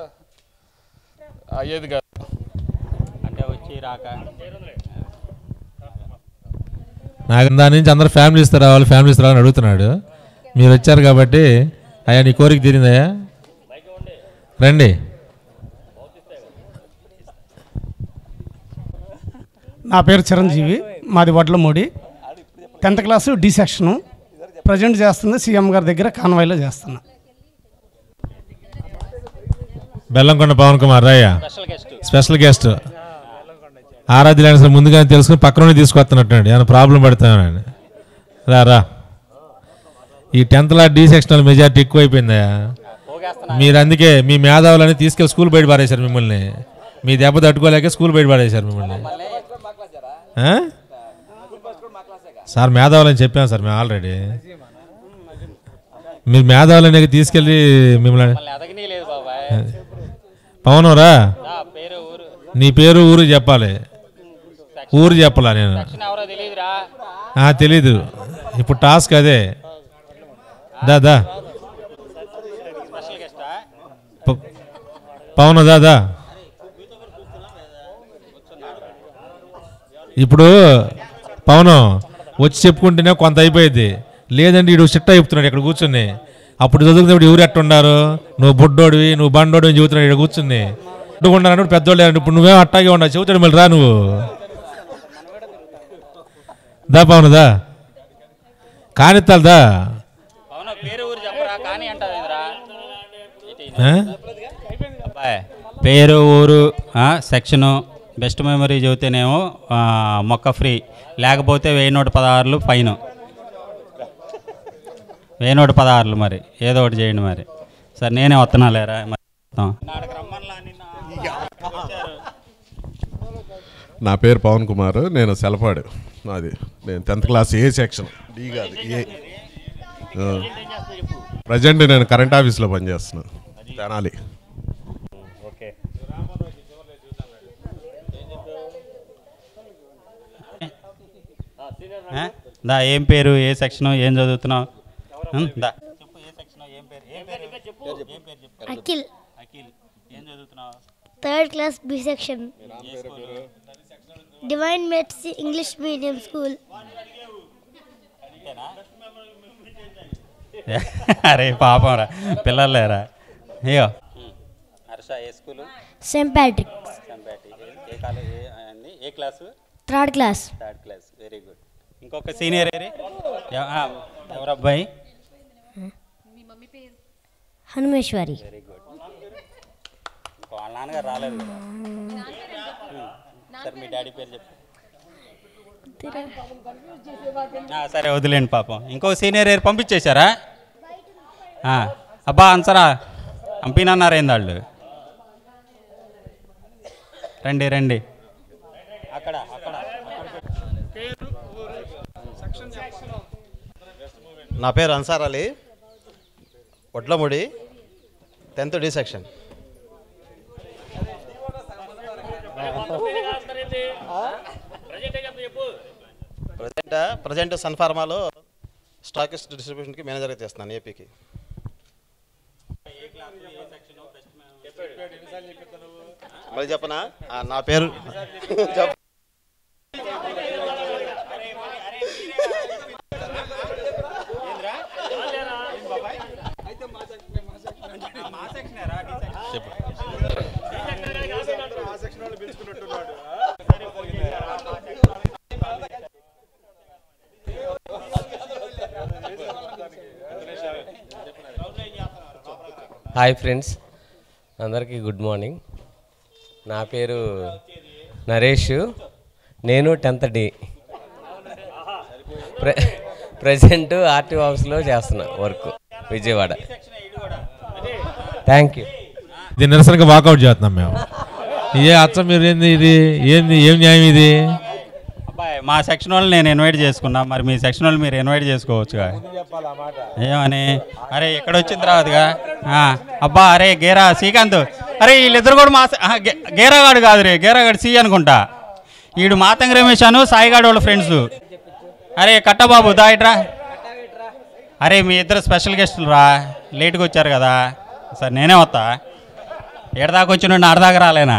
అయ్యేది కాదు. అంటే వచ్చి రాక నాకు దాని నుంచి అందరు ఫ్యామిలీస్ రావాలి రావాలని అడుగుతున్నాడు. మీరు వచ్చారు కాబట్టి అయ్యా నీ కోరిక తీరిందయ్యా, రండి. నా పేరు చిరంజీవి, మాది Vadlamudi. 10th class D section. Present చేస్తుంది సీఎం గారి దగ్గర కాన్వాయ్లో చేస్తున్నా. బెల్లంకొండ పవన్ కుమార్ రాయ్యా స్పెషల్ గెస్ట్. ఆరాధ్య అసలు ముందుగానే తెలుసుకుని పక్కన తీసుకొస్తున్నట్టు ఏమైనా ప్రాబ్లం పడతామని. రా ఈ 10th class డి సెక్షనల్ మెజార్టీ ఎక్కువైపోయిందయ్యా. మీరు అందుకే మీ మేధావులని తీసుకెళ్ళి స్కూల్ బయట పారేశారు మిమ్మల్ని. మీ దెబ్బ తట్టుకోలేక స్కూల్ బయట పారేశారు మిమ్మల్ని. సార్ మేధావులని చెప్పాను సార్ మేము ఆల్రెడీ. మీరు మేధావులని తీసుకెళ్ళి మిమ్మల్ని పవనరా నీ పేరు ఊరు చెప్పాలి. ఊరు చెప్పాలా నేను? తెలీదు. ఇప్పుడు టాస్క్ అదే. దాదా పవన్ దాదా ఇప్పుడు పవన్ వచ్చి చెప్పుకుంటేనే కొంత అయిపోయింది. లేదంటే ఇడు చిట్టా చెప్తున్నాడు ఇక్కడ కూర్చొని. అప్పుడు చదువుకునేప్పుడు ఎవరు ఎట్టుండారు? నువ్వు బుడ్డోడివి, నువ్వు బండోడివి అని చెబుతున్నాడు ఇక్కడ కూర్చుని. అడ్డుకున్నాడు పెద్దోళ్ళు. ఇప్పుడు నువ్వేం అట్టాగే ఉన్నావు, చెబుతాడు మళ్ళీ రా నువ్వు. దా పవనదా కానిత్తాలదా పేరు ఊరు సెక్షను బెస్ట్ మెమరీ చెబితేనేమో మొక్క ఫ్రీ, లేకపోతే 1116 ఫైన్. 1116 మరి ఏదో ఒకటి చేయండి మరి. సార్ నేనే వస్తున్నా లేరా మరి. నా పేరు పవన్ కుమార్, నేను సెలపాడు. అది నేను 10th క్లాస్ ఏ సెక్షన్, డి కాదు ఏ. ప్రజెంట్ నేను కరెంట్ ఆఫీస్లో పనిచేస్తున్నాను తెనాలి. ఓకే. దా ఏం పేరు, ఏ సెక్షను, ఏం చదువుతున్నావు? దా అఖిల్. అఖిల్ ఏం చదువుతున్నావు? 3rd class B section, divine mercy English medium school. అరే పాపం రా పిల్లలు లేరా? అయ్యో హర్ష ఏ స్కూలు? Saint Patrick. ఏ కాలేజ్, ఏ class? 3rd class. 3rd class, very good. ఇంకొక సీనియర్ ఎవరు అబ్బాయి? హనుమేశ్వరి. Very good. వాళ్ళ నాన్నగారు రాలేదు కదా? సార్ మీ డాడీ పేరు చెప్పు. సరే వదిలేండి పాపం. ఇంకో సీనియర్ ఏర్ పంపించేశారా? అబ్బా ఆన్సరా పంపినన్నారేంది వాళ్ళు? రండి రండి. అక్కడ నా పేరు Ansar Ali, Vadlamudi, 10th D section. Present సన్ఫార్మాలో స్టాకిస్ట్ డిస్ట్రిబ్యూషన్కి మేనేజర్గా చేస్తున్నాను ఏపీకి. మళ్ళీ చెప్పనా? నా పేరు హాయ్ ఫ్రెండ్స్, అందరికీ గుడ్ మార్నింగ్. నా పేరు నరేష్, నేను 10th డి. ప్రజెంట్ ఆర్టీఓ ఆఫీస్లో చేస్తున్నా వర్క్, విజయవాడ. Thank you. దీన్ని నిరసనగా వాకౌట్ చేస్తున్నాం మేము. ఏ అచ్చం మీరు ఏంది ఇది, ఏంది ఏం న్యాయం ఇది? అబ్బాయి మా సెక్షన్ వాళ్ళు నేను ఇన్వైట్ చేసుకున్నా, మరి మీ సెక్షన్ వాళ్ళు మీరు ఇన్వైట్ చేసుకోవచ్చుగా. ఏమని? అరే ఇక్కడ వచ్చిన తర్వాతగా అబ్బా అరే గేరా శ్రీకాంత్, అరే వీళ్ళిద్దరు కూడా మా గేరాగాడు కాదు రే, గేరాగాడు సి అనుకుంటా. వీడు మాతంగ రమేష్ అను సాయిగాడు వాళ్ళ ఫ్రెండ్స్. అరే కట్టబాబు దా ఇట్రా. అరే మీ ఇద్దరు స్పెషల్ గెస్టులు రా, లేట్గా వచ్చారు కదా. సార్ నేనే వస్తా, ఎడదాకా వచ్చిన ఆడదాకా రాలేనా?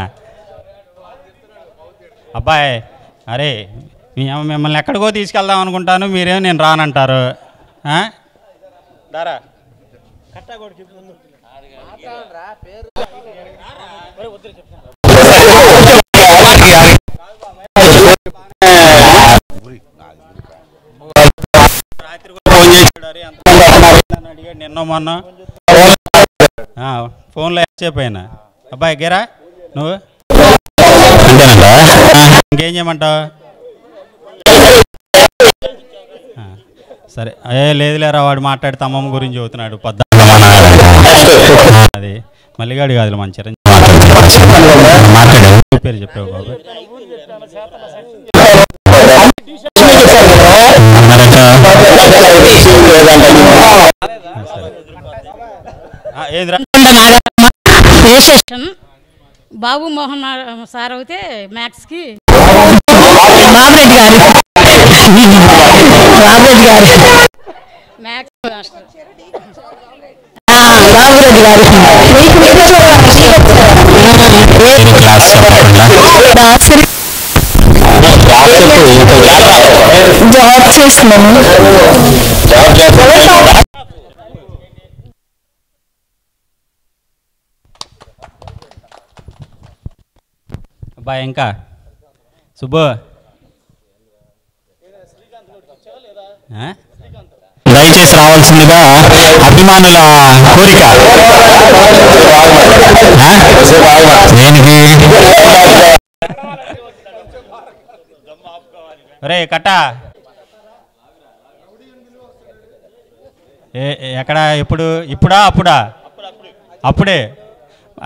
అబ్బాయి అరే మిమ్మల్ని ఎక్కడికో తీసుకెళ్దాం అనుకుంటాను, మీరేమో నేను రానంటారు. దారా రాత్రి కూడా ఫోన్ చేశాడు. అరే అంత అడిగాడు నిన్న మొన్న ఫోన్లో చెప్పాయినా. అబ్బాయి గేరా నువ్వు ఇంకేం చేయమంటావు? సరే లేదులేరా, వాడు మాట్లాడితే అమ్మమ్మ గురించి చదువుతున్నాడు పొద్దు. అది మల్లిగాడు కాదు మన చిరంజీవి పేరు చెప్పావు బాబు. ఏ సెక్షన్ బాబు మోహన్ సార్ అయితే మ్యాథ్స్కి బాబురెడ్డి గారు మ్యాథ్స్ బాబురెడ్డి గారు జాబ్ చేస్తున్నాను. అబ్బా ఇంకా సుబ్బు దయచేసి రావాల్సిందిగా అభిమానుల కోరిక. దేనికి రే కట్టా ఎక్కడ ఎప్పుడు ఇప్పుడా అప్పుడా అప్పుడే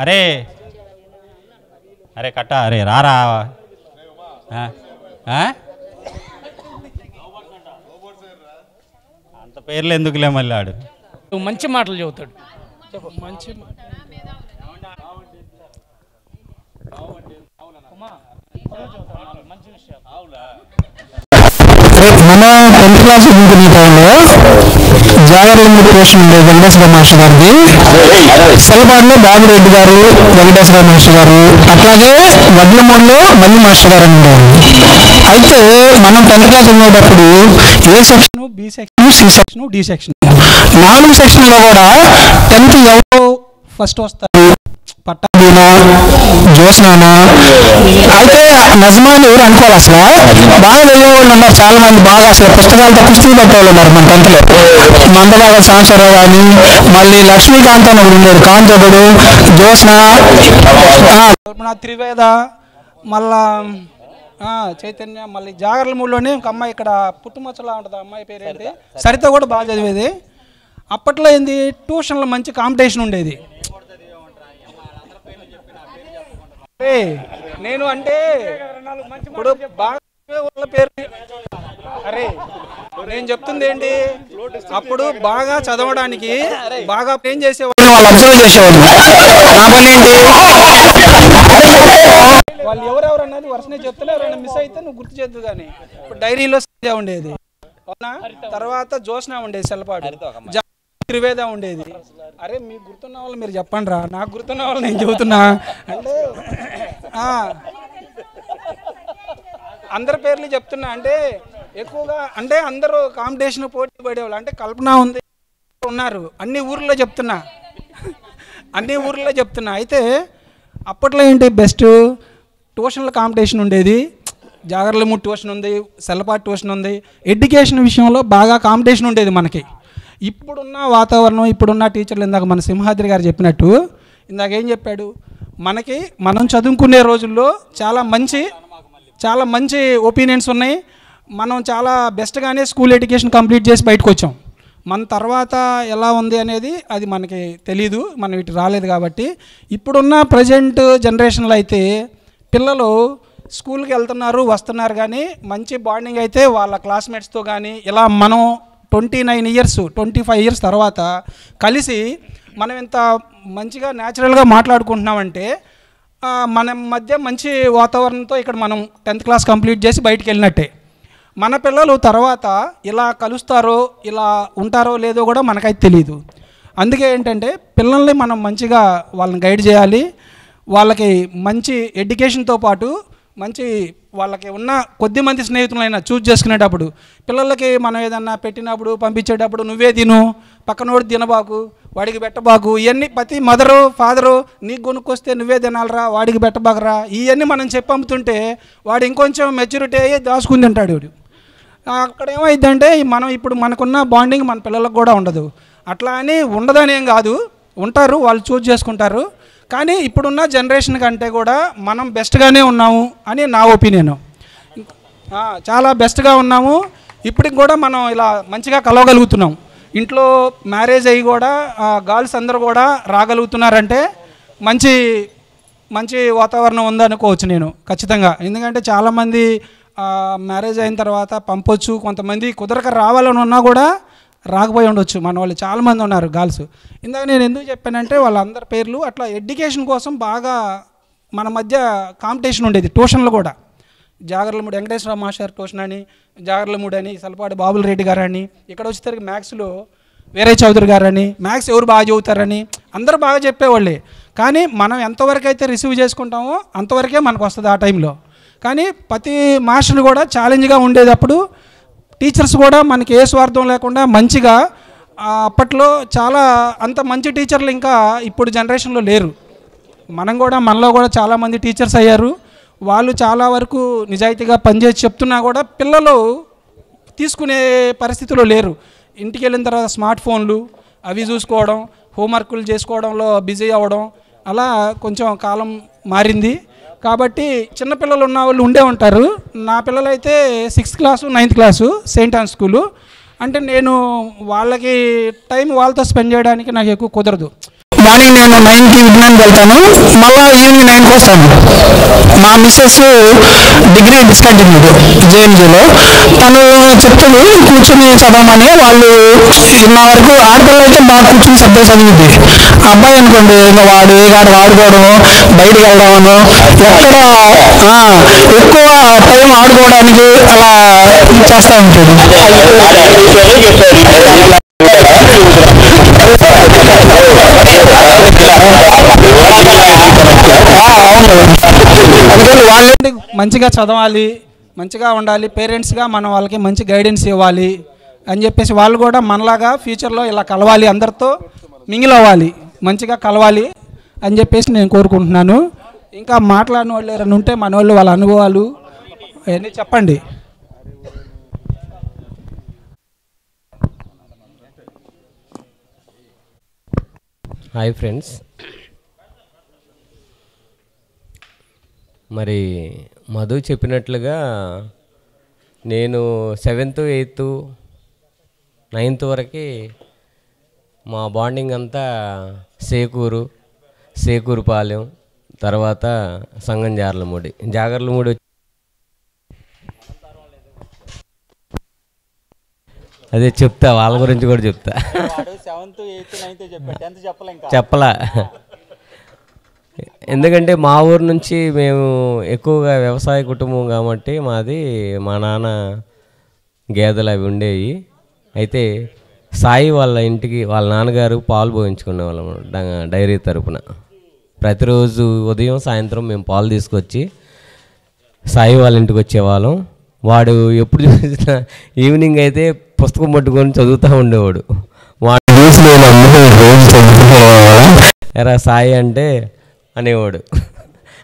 అరే అరే కట్టా అరే రారా అంత పేర్లు ఎందుకులే మళ్ళీ ఆడు మంచి మాటలు చెబుతాడు. మంచి మన 10th క్లాస్ చదువుకునే టైంలో జాగర్లమూడి పోషన్ ఉండే వెంకటేశ్వర మాస్టర్ గారిది, సెలబాడులో బాబురెడ్డి గారు, వెంకటేశ్వర మాస్టర్ గారు, అట్లాగే వడ్లమూడిలో మల్లి మాస్టర్ గారు ఉండేవారు. అయితే మనం 10th క్లాస్ చదివేటప్పుడు A section, B section, C section, D section 4 సెక్షన్లో కూడా 10th ఎవరు ఫస్ట్ వస్తారు? పట్టాబీనా, జ్యోత్స్నానా. అయితే నజమాని ఎవరు అనుకోవాలి అసలు. బాగా చదివే వాళ్ళు ఉన్నారు చాలా మంది, బాగా అసలు పుస్తకాలతో కుస్తీ పెట్టేవాళ్ళు ఉన్నారు మన 10thలో. మందబాగా సాంబశివరావు కానీ, మళ్ళీ లక్ష్మీకాంత్ అని ఒకడు ఉండేది, కాంతోడు, జ్యోత్స్న, కల్పన త్రివేద, మళ్ళా చైతన్య, మళ్ళీ జాగర్లమూడిలోనే ఒక అమ్మాయి ఇక్కడ పుట్టుమచ్చలా ఉంటుంది, అమ్మాయి పేరు ఏంటి, సరిత కూడా బాగా చదివేది. అప్పట్లో ఏంది ట్యూషన్లో మంచి కాంపిటీషన్ ఉండేది. నేను అంటే ఇప్పుడు బాగా వాళ్ళ పేరు అరే నేను చెప్తుంది ఏంటి, అప్పుడు బాగా చదవడానికి బాగా ఏం చేసేవాళ్ళు, వాళ్ళు అబ్జర్వ్ చేసేవాళ్ళు. నా పని ఏంటి, వాళ్ళు ఎవరెవరు అన్నది వరుసనే చెప్తే ఎవరైనా మిస్ అయితే నువ్వు గుర్తు చేద్దు. కానీ ఇప్పుడు డైరీలో ఉండేది అవునా, తర్వాత జ్యోత్స్న ఉండేది, సెలపాడు త్రివేద ఉండేది. అరే మీకు గుర్తున్న వాళ్ళు మీరు చెప్పండి రా, నాకు గుర్తున్న వాళ్ళు నేను చెబుతున్నా. అంటే అందరి పేర్లు చెప్తున్నా, అంటే ఎక్కువగా అంటే అందరూ కాంపిటీషన్ పోటీ పడేవాళ్ళు. అంటే కల్పన ఉంది, ఉన్నారు, అన్ని ఊర్లో చెప్తున్నా, అన్ని ఊర్లో చెప్తున్నా. అయితే అప్పట్లో ఏంటి బెస్ట్ ట్యూషన్ల కాంపిటీషన్ ఉండేది. జాగర్లమూడి ట్యూషన్ ఉంది, సెలపాటి ట్యూషన్ ఉంది. ఎడ్యుకేషన్ విషయంలో బాగా కాంపిటీషన్ ఉండేది మనకి. ఇప్పుడున్న వాతావరణం, ఇప్పుడున్న టీచర్లు, ఇందాక మన సింహాద్రి గారు చెప్పినట్టు, ఇందాక ఏం చెప్పాడు, మనం చదువుకునే రోజుల్లో చాలా మంచి ఒపీనియన్స్ ఉన్నాయి. మనం చాలా బెస్ట్గానే స్కూల్ ఎడ్యుకేషన్ కంప్లీట్ చేసి బయటకు వచ్చాం. మన తర్వాత ఎలా ఉంది అనేది అది మనకి తెలీదు, మనం ఇటు రాలేదు కాబట్టి. ఇప్పుడున్న ప్రజెంట్ జనరేషన్లో అయితే పిల్లలు స్కూల్కి వెళ్తున్నారు, వస్తున్నారు, కానీ మంచి బాండింగ్ అయితే వాళ్ళ క్లాస్మేట్స్తో కానీ ఇలా మనం 29 ఇయర్స్ 25 ఇయర్స్ తర్వాత కలిసి మనం ఇంత మంచిగా న్యాచురల్గా మాట్లాడుకుంటున్నామంటే మన మధ్య మంచి వాతావరణంతో ఇక్కడ మనం 10th క్లాస్ కంప్లీట్ చేసి బయటికి వెళ్ళినట్టే. మన పిల్లలు తర్వాత ఇలా కలుస్తారో ఇలా ఉంటారో లేదో కూడా మనకైతే తెలియదు. అందుకే ఏంటంటే పిల్లల్ని మనం మంచిగా వాళ్ళని గైడ్ చేయాలి. వాళ్ళకి మంచి ఎడ్యుకేషన్తో పాటు మంచి వాళ్ళకి ఉన్న కొద్దిమంది స్నేహితులైనా చూజ్ చేసుకునేటప్పుడు పిల్లలకి మనం ఏదన్నా పెట్టినప్పుడు పంపించేటప్పుడు నువ్వే తిను, పక్కనోడు తినబాకు, వాడికి పెట్టబాకు, ఇవన్నీ ప్రతి మదరు ఫాదరు నీకు కొనుక్కొస్తే నువ్వే తినాలరా, వాడికి పెట్టబాకరా, ఇవన్నీ మనం చెప్పి పంపుతుంటే వాడు ఇంకొంచెం మెచ్యూరిటీ అయ్యి దాచుకుని తింటాడు. వాడు అక్కడ ఏమైందంటే మనం ఇప్పుడు మనకున్న బాండింగ్ మన పిల్లలకు కూడా ఉండదు. అట్లా అని ఉండదని ఏం కాదు, ఉంటారు, వాళ్ళు చూజ్ చేసుకుంటారు. కానీ ఇప్పుడున్న జనరేషన్ కంటే కూడా మనం బెస్ట్గానే ఉన్నాము అని నా ఒపీనియన్. చాలా బెస్ట్గా ఉన్నాము. ఇప్పటికి కూడా మనం ఇలా మంచిగా కలవగలుగుతున్నాం. ఇంట్లో మ్యారేజ్ అయ్యి కూడా గర్ల్స్ అందరూ కూడా రాగలుగుతున్నారంటే మంచి మంచి వాతావరణం ఉందనుకోవచ్చు నేను ఖచ్చితంగా. ఎందుకంటే చాలామంది మ్యారేజ్ అయిన తర్వాత పంపొచ్చు, కొంతమంది కుదరక రావాలని ఉన్నా కూడా రాకపోయి ఉండొచ్చు. మన వాళ్ళు చాలామంది ఉన్నారు గర్ల్స్. ఇందాక నేను ఎందుకు చెప్పానంటే వాళ్ళందరి పేర్లు అట్లా ఎడ్యుకేషన్ కోసం బాగా మన మధ్య కాంపిటీషన్ ఉండేది. ట్యూషన్లు కూడా జాగర్లమూడి వెంకటేశ్వర మాస్టర్ ట్యూషన్ అని, జాగర్లమూడి అని, సలపాటి బాబుల రెడ్డి గారు అని, ఇక్కడ వచ్చేసరికి మ్యాథ్స్లో వీరయ్య చౌదరి గారు అని, మ్యాథ్స్ ఎవరు బాగా చదువుతారని అందరూ బాగా చెప్పేవాళ్ళే. కానీ మనం ఎంతవరకు అయితే రిసీవ్ చేసుకుంటామో అంతవరకే మనకు వస్తుంది ఆ టైంలో. కానీ ప్రతి మాస్టర్లు కూడా ఛాలెంజ్గా ఉండేటప్పుడు టీచర్స్ కూడా మనకి ఏ స్వార్థం లేకుండా మంచిగా, అప్పట్లో చాలా అంత మంచి టీచర్లు ఇంకా ఇప్పుడు జనరేషన్లో లేరు. మనలో కూడా చాలామంది టీచర్స్ అయ్యారు. వాళ్ళు చాలా వరకు నిజాయితీగా పనిచేసి చెప్తున్నా కూడా పిల్లలు తీసుకునే పరిస్థితిలో లేరు. ఇంటికి వెళ్ళిన తర్వాత స్మార్ట్ ఫోన్లు అవి చూసుకోవడం, హోంవర్కులు చేసుకోవడంలో బిజీ అవ్వడం, అలా కొంచెం కాలం మారింది. కాబట్టి చిన్నపిల్లలు ఉన్న వాళ్ళు ఉండే ఉంటారు. నా పిల్లలైతే 6th class 9th class Saint on school. అంటే నేను వాళ్ళకి టైం వాళ్ళతో స్పెండ్ చేయడానికి నాకు ఎక్కువ కుదరదు. మార్నింగ్ నేను 9కి విజ్ఞానికి వెళ్తాను, మళ్ళీ ఈవినింగ్ 9కి వస్తాను. మా మిస్సెస్ డిగ్రీ డిస్కంటిన్యూడ్ జేఎన్జీలో, తను చెప్తుంది కూర్చొని చదవమని. వాళ్ళు నా వరకు ఆడపిల్ల అయితే బాగా కూర్చొని సబ్జెక్ట్ చదివింది. అబ్బాయి అనుకోండి ఇంకా వాడు ఏ కాడ వాడుకోవడం, బయటికి వెళ్ళడమను, ఎక్కడ ఎక్కువ టైం ఆడుకోవడానికి అలా చేస్తూ ఉంటాడు. అందుకని వాళ్ళేంటి మంచిగా చదవాలి, మంచిగా ఉండాలి, పేరెంట్స్గా మనం వాళ్ళకి మంచి గైడెన్స్ ఇవ్వాలి అని చెప్పేసి వాళ్ళు కూడా మనలాగా ఫ్యూచర్లో ఇలా కలవాలి, అందరితో మింగిల్ అవ్వాలి, మంచిగా కలవాలి అని చెప్పేసి నేను కోరుకుంటున్నాను. ఇంకా మాట్లాడిన వాళ్ళు ఎవరైనా ఉంటే మన వాళ్ళు వాళ్ళ అనుభవాలు అవన్నీ చెప్పండి. హాయ్ ఫ్రెండ్స్, మరి మధు చెప్పినట్లుగా నేను 7th 8th 9th వరకు మా బాండింగ్ అంతా సేకూరుపాలెం, తర్వాత సంగం జాగర్లమూడి అదే చెప్తా, వాళ్ళ గురించి కూడా చెప్తా. చెప్పలా, ఎందుకంటే మా ఊరు నుంచి మేము ఎక్కువగా వ్యవసాయ కుటుంబం కాబట్టి మాది, మా నాన్న గేదెలు అవి ఉండేవి. అయితే సాయి వాళ్ళ ఇంటికి వాళ్ళ నాన్నగారు పాలు పోయించుకునే వాళ్ళం డైరీ తరపున. ప్రతిరోజు ఉదయం సాయంత్రం మేము పాలు తీసుకొచ్చి సాయి వాళ్ళ ఇంటికి వచ్చేవాళ్ళం. వాడు ఎప్పుడు చూసినా ఈవినింగ్ అయితే పుస్తకం పట్టుకొని చదువుతూ ఉండేవాడు. వాడు చూసి నేను రోజు చదువుకునేవాడు, ఎరా సాయి అంటే అనేవాడు.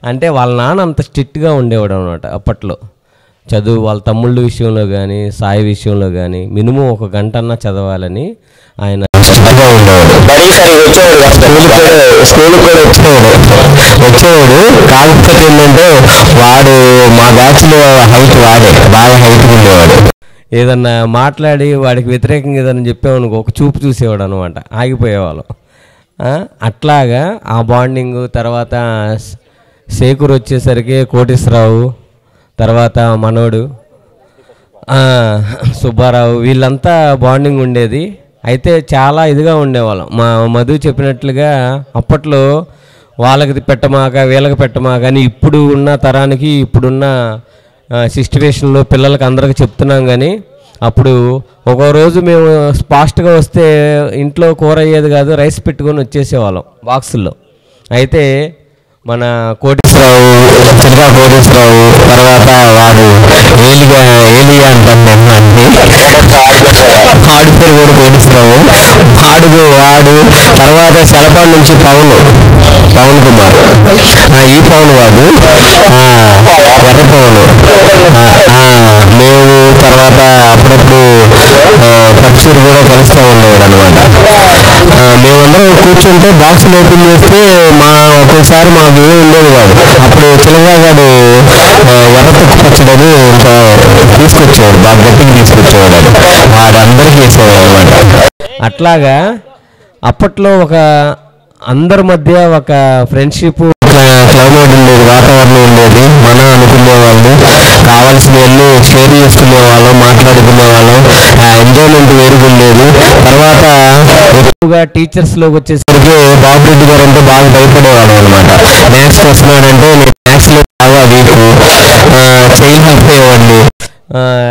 అంటే వాళ్ళ నాన్న అంత స్ట్రిక్ట్గా ఉండేవాడు అనమాట అప్పట్లో. చదువు వాళ్ళ తమ్ముళ్ళ విషయంలో కానీ సాయి విషయంలో కానీ మినిమం 1 గంట అన్నా చదవాలని ఆయన స్ట్రిక్ట్గా ఉండేవాడు. స్కూల్కి కూడా వచ్చేవాడు. కాకపోతే ఏంటంటే వాడు మా బ్యాచ్లో హైట్ బాగా హైట్ ఉండేవాడు. ఏదన్నా మాట్లాడి వాడికి వ్యతిరేకంగా ఏదన్నా చెప్పామనుకో ఒక చూపు చూసేవాడు అనమాట, ఆగిపోయేవాళ్ళం. అట్లాగా ఆ బాండింగ్. తర్వాత సేకూరు వచ్చేసరికి కోటేశ్వరరావు, తర్వాత మనోడు సుబ్బారావు, వీళ్ళంతా బాండింగ్ ఉండేది. అయితే చాలా ఇదిగా ఉండేవాళ్ళం. మా మధు చెప్పినట్లుగా అప్పట్లో వాళ్ళకి పెట్టమాక వీళ్ళకి పెట్టమాక అని ఇప్పుడు ఉన్న తరానికి ఇప్పుడున్న సిచ్యువేషన్లో పిల్లలకి అందరికి చెప్తున్నాం. కానీ అప్పుడు ఒక రోజు మేము ఫాస్ట్గా వస్తే ఇంట్లో కూర అయ్యేది కాదు, రైస్ పెట్టుకొని వచ్చేసేవాళ్ళం బాక్సుల్లో. అయితే మన కోటేశ్వరరావు, చిల్కా కోటేశ్వరరావు, తర్వాత వాడు ఏలియా అంటాను అన్ని, వాడి పేరు కూడా కోటేశ్వరరావు. వాడు తర్వాత సెలపాడు నుంచి పవన్ కుమార్, ఈ పవన్ వాడు ఎర్ర పవన్. మేము తర్వాత అప్పుడప్పుడు పక్షులు కూడా కలుస్తూ ఉండేవాడు అనమాట. మేమందరం కూర్చుంటే బాక్సులు ఓపెన్ చేస్తే ఒక్కోసారి మాకు ఏమీ ఉండేది కాదు. అప్పుడు చిలగాడు ఎర్రతొక్కు పచ్చడని తీసుకొచ్చేవాడు, బాగా గట్టిగా తీసుకొచ్చేవాడు. వాడు అందరికీ వేసేవాడు అనమాట. అట్లాగా అప్పట్లో అందరి మధ్య ఒక ఫ్రెండ్షిప్, క్లైమేట్ ఉండేది, వాతావరణం ఉండేది. మనం అనుకునేవాళ్ళు, కావాల్సినవన్నీ షేర్ చేసుకునేవాళ్ళం, మాట్లాడుకునేవాళ్ళం. ఎంజాయ్మెంట్ వేరుగా ఉండేది. తర్వాత ఎక్కువగా టీచర్స్లోకి వచ్చేసరికి బాబురెడ్డి గారు అంటే బాగా భయపడేవాళ్ళం అనమాట. మ్యాథ్స్కి వస్తున్నాడంటే నేను మ్యాథ్స్లో బాగా వీక్, చైల్డ్ హెల్ప్ అయ్యేవాడిని.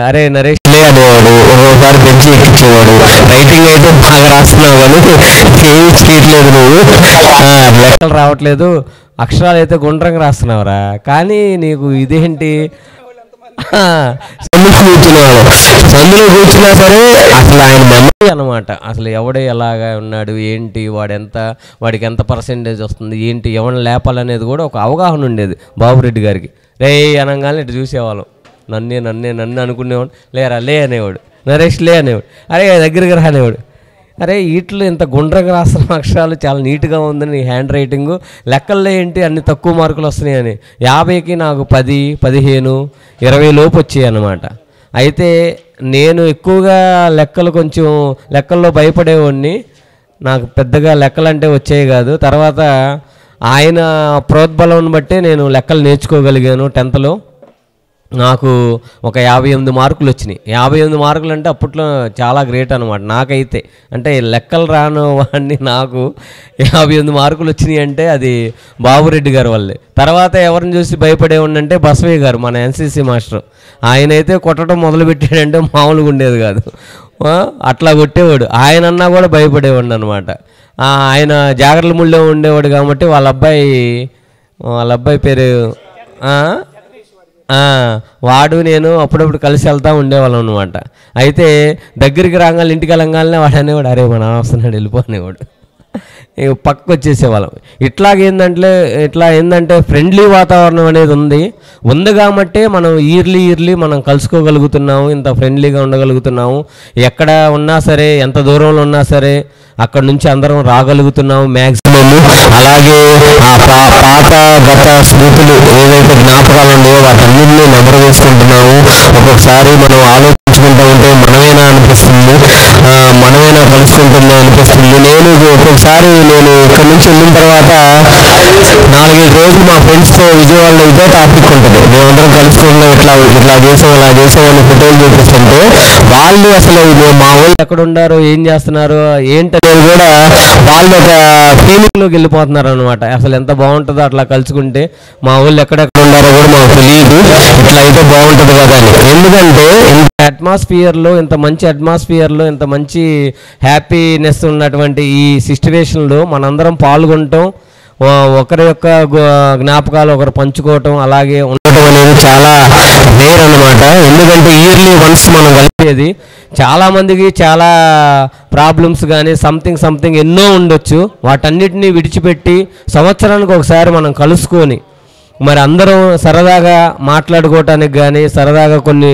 అరే నరేష్ లే అనేవాడు. ఒక్కొక్కసారి బెంచి ఎక్కించేవాడు. రైటింగ్ అయితే బాగా రాస్తున్నావు కానీ ఏమి చేయట్లేదు, నువ్వు లెక్కలు రావట్లేదు, అక్షరాలు అయితే గుండ్రంగా రాస్తున్నావురా, కానీ నీకు ఇదేంటి సందులో కూర్చునేవాడు. సందులో కూర్చున్నా సరే అసలు ఆయన మెమరీ అన్నమాట. అసలు ఎవడే ఎలాగా ఉన్నాడు, ఏంటి, వాడికి ఎంత పర్సెంటేజ్ వస్తుంది, ఏంటి, ఎవరిని లేపాలనేది కూడా ఒక అవగాహన ఉండేది బాబురెడ్డి గారికి. రే అనగానే ఇటు చూసేవాళ్ళం, నన్ను అనుకునేవాడు. లేరా లే అనేవాడు, నరేష్ లే అనేవాడు, అరే దగ్గరికి రా అనేవాడు. అరే వీటిలో ఇంత గుండ్రగా రాసిన అక్షరాలు చాలా నీట్గా ఉందని హ్యాండ్ రైటింగు, లెక్కల్లో ఏంటి అన్ని తక్కువ మార్కులు వస్తున్నాయని 50కి నాకు 10, 15, 20 లోపు వచ్చాయి అన్నమాట. అయితే నేను ఎక్కువగా లెక్కల్లో భయపడేవాడిని, నాకు పెద్దగా లెక్కలంటే వచ్చేవి కాదు. తర్వాత ఆయన ప్రోద్బలం బట్టే నేను లెక్కలు నేర్చుకోగలిగాను. 10th నాకు ఒక 58 మార్కులు వచ్చినాయి. 58 మార్కులు అంటే అప్పట్లో చాలా గ్రేట్ అనమాట నాకైతే. అంటే లెక్కలు రాను వాడిని నాకు 58 మార్కులు వచ్చినాయి అంటే అది బాబురెడ్డి గారి వల్లే. తర్వాత ఎవరిని చూసి భయపడేవాడిని అంటే బసవయ్య గారు, మన ఎన్సీసీ మాస్టర్. ఆయన అయితే కొట్టడం మొదలుపెట్టాడంటే మామూలుగా ఉండేది కాదు, అట్లా కొట్టేవాడు. ఆయన అన్నా కూడా భయపడేవాడిని అనమాట. ఆయన జాగర్లమూడిలో ఉండేవాడు కాబట్టి వాళ్ళ అబ్బాయి పేరు వాడు నేను అప్పుడప్పుడు కలిసి వెళ్తూ ఉండేవాళ్ళం అనమాట. అయితే దగ్గరికి రాగానే ఇంటికి వెళ్ళగానే వాడు అనేవాడు, అరే మన వస్తున్నాడు వెళ్ళిపోనేవాడు, పక్కకు వచ్చేసేవాళ్ళం. ఇట్లా ఏంటంటే ఫ్రెండ్లీ వాతావరణం అనేది ఉంది కాబట్టి మనం ఇయర్లీ మనం కలుసుకోగలుగుతున్నాము, ఇంత ఫ్రెండ్లీగా ఉండగలుగుతున్నాము. ఎక్కడ ఉన్నా సరే, ఎంత దూరంలో ఉన్నా సరే అక్కడ నుంచి అందరం రాగలుగుతున్నాము మ్యాక్సిమం. అలాగే పాత గత స్మృతులు ఏవైతే జ్ఞాపకాలు ఉన్నాయో వాటన్నింటినీ నెమరు వేసుకుంటున్నాము. ఒక్కొక్కసారి మనం ఆలోచించుకుంటూ ఉంటే మనమేనా అనిపిస్తుంది, మనమేనా కలుసుకుంటుందో అనిపిస్తుంది. ఒక్కొక్కసారి నేను ఇక్కడ నుంచి వెళ్ళిన తర్వాత 4-5 రోజులు మా ఫ్రెండ్స్తో విజయవాడలో ఇదే టాపిక్ ఉంటుంది. మేమందరం కలుసుకుంటున్నాం, ఇట్లా చేసామని ఫోటోలు చూపిస్తుంటే వాళ్ళు అసలు మా వాళ్ళు ఎక్కడ ఉండారు, ఏం చేస్తున్నారు, ఏంటనేది కూడా వాళ్ళు ఒక ఫీలింగ్లోకి వెళ్ళిపోతున్నారు అనమాట. అసలు ఎంత బాగుంటుందో అట్లా కలుసుకుంటే, మా వాళ్ళు ఎక్కడెక్కడ ఉండారో కూడా మాకు తెలియదు, ఇట్లా అయితే బాగుంటుంది కదా అని. ఎందుకంటే ఇంత మంచి అట్మాస్ఫియర్లో ఇంత మంచి హ్యాపీనెస్ ఉన్నటువంటి ఈ సిచ్యువేషన్లో మనందరం పాల్గొనటం, ఒకరి యొక్క జ్ఞాపకాలు ఒకరు పంచుకోవటం, అలాగే ఉండటం అనేది చాలా రేర్ అనమాట. ఎందుకంటే ఇయర్లీ వన్స్ మనం కలిపేది. చాలామందికి చాలా ప్రాబ్లమ్స్ కానీ సంథింగ్ ఎన్నో ఉండొచ్చు. వాటన్నిటినీ విడిచిపెట్టి సంవత్సరానికి ఒకసారి మనం కలుసుకొని మరి అందరం సరదాగా మాట్లాడుకోవటానికి కానీ, సరదాగా కొన్ని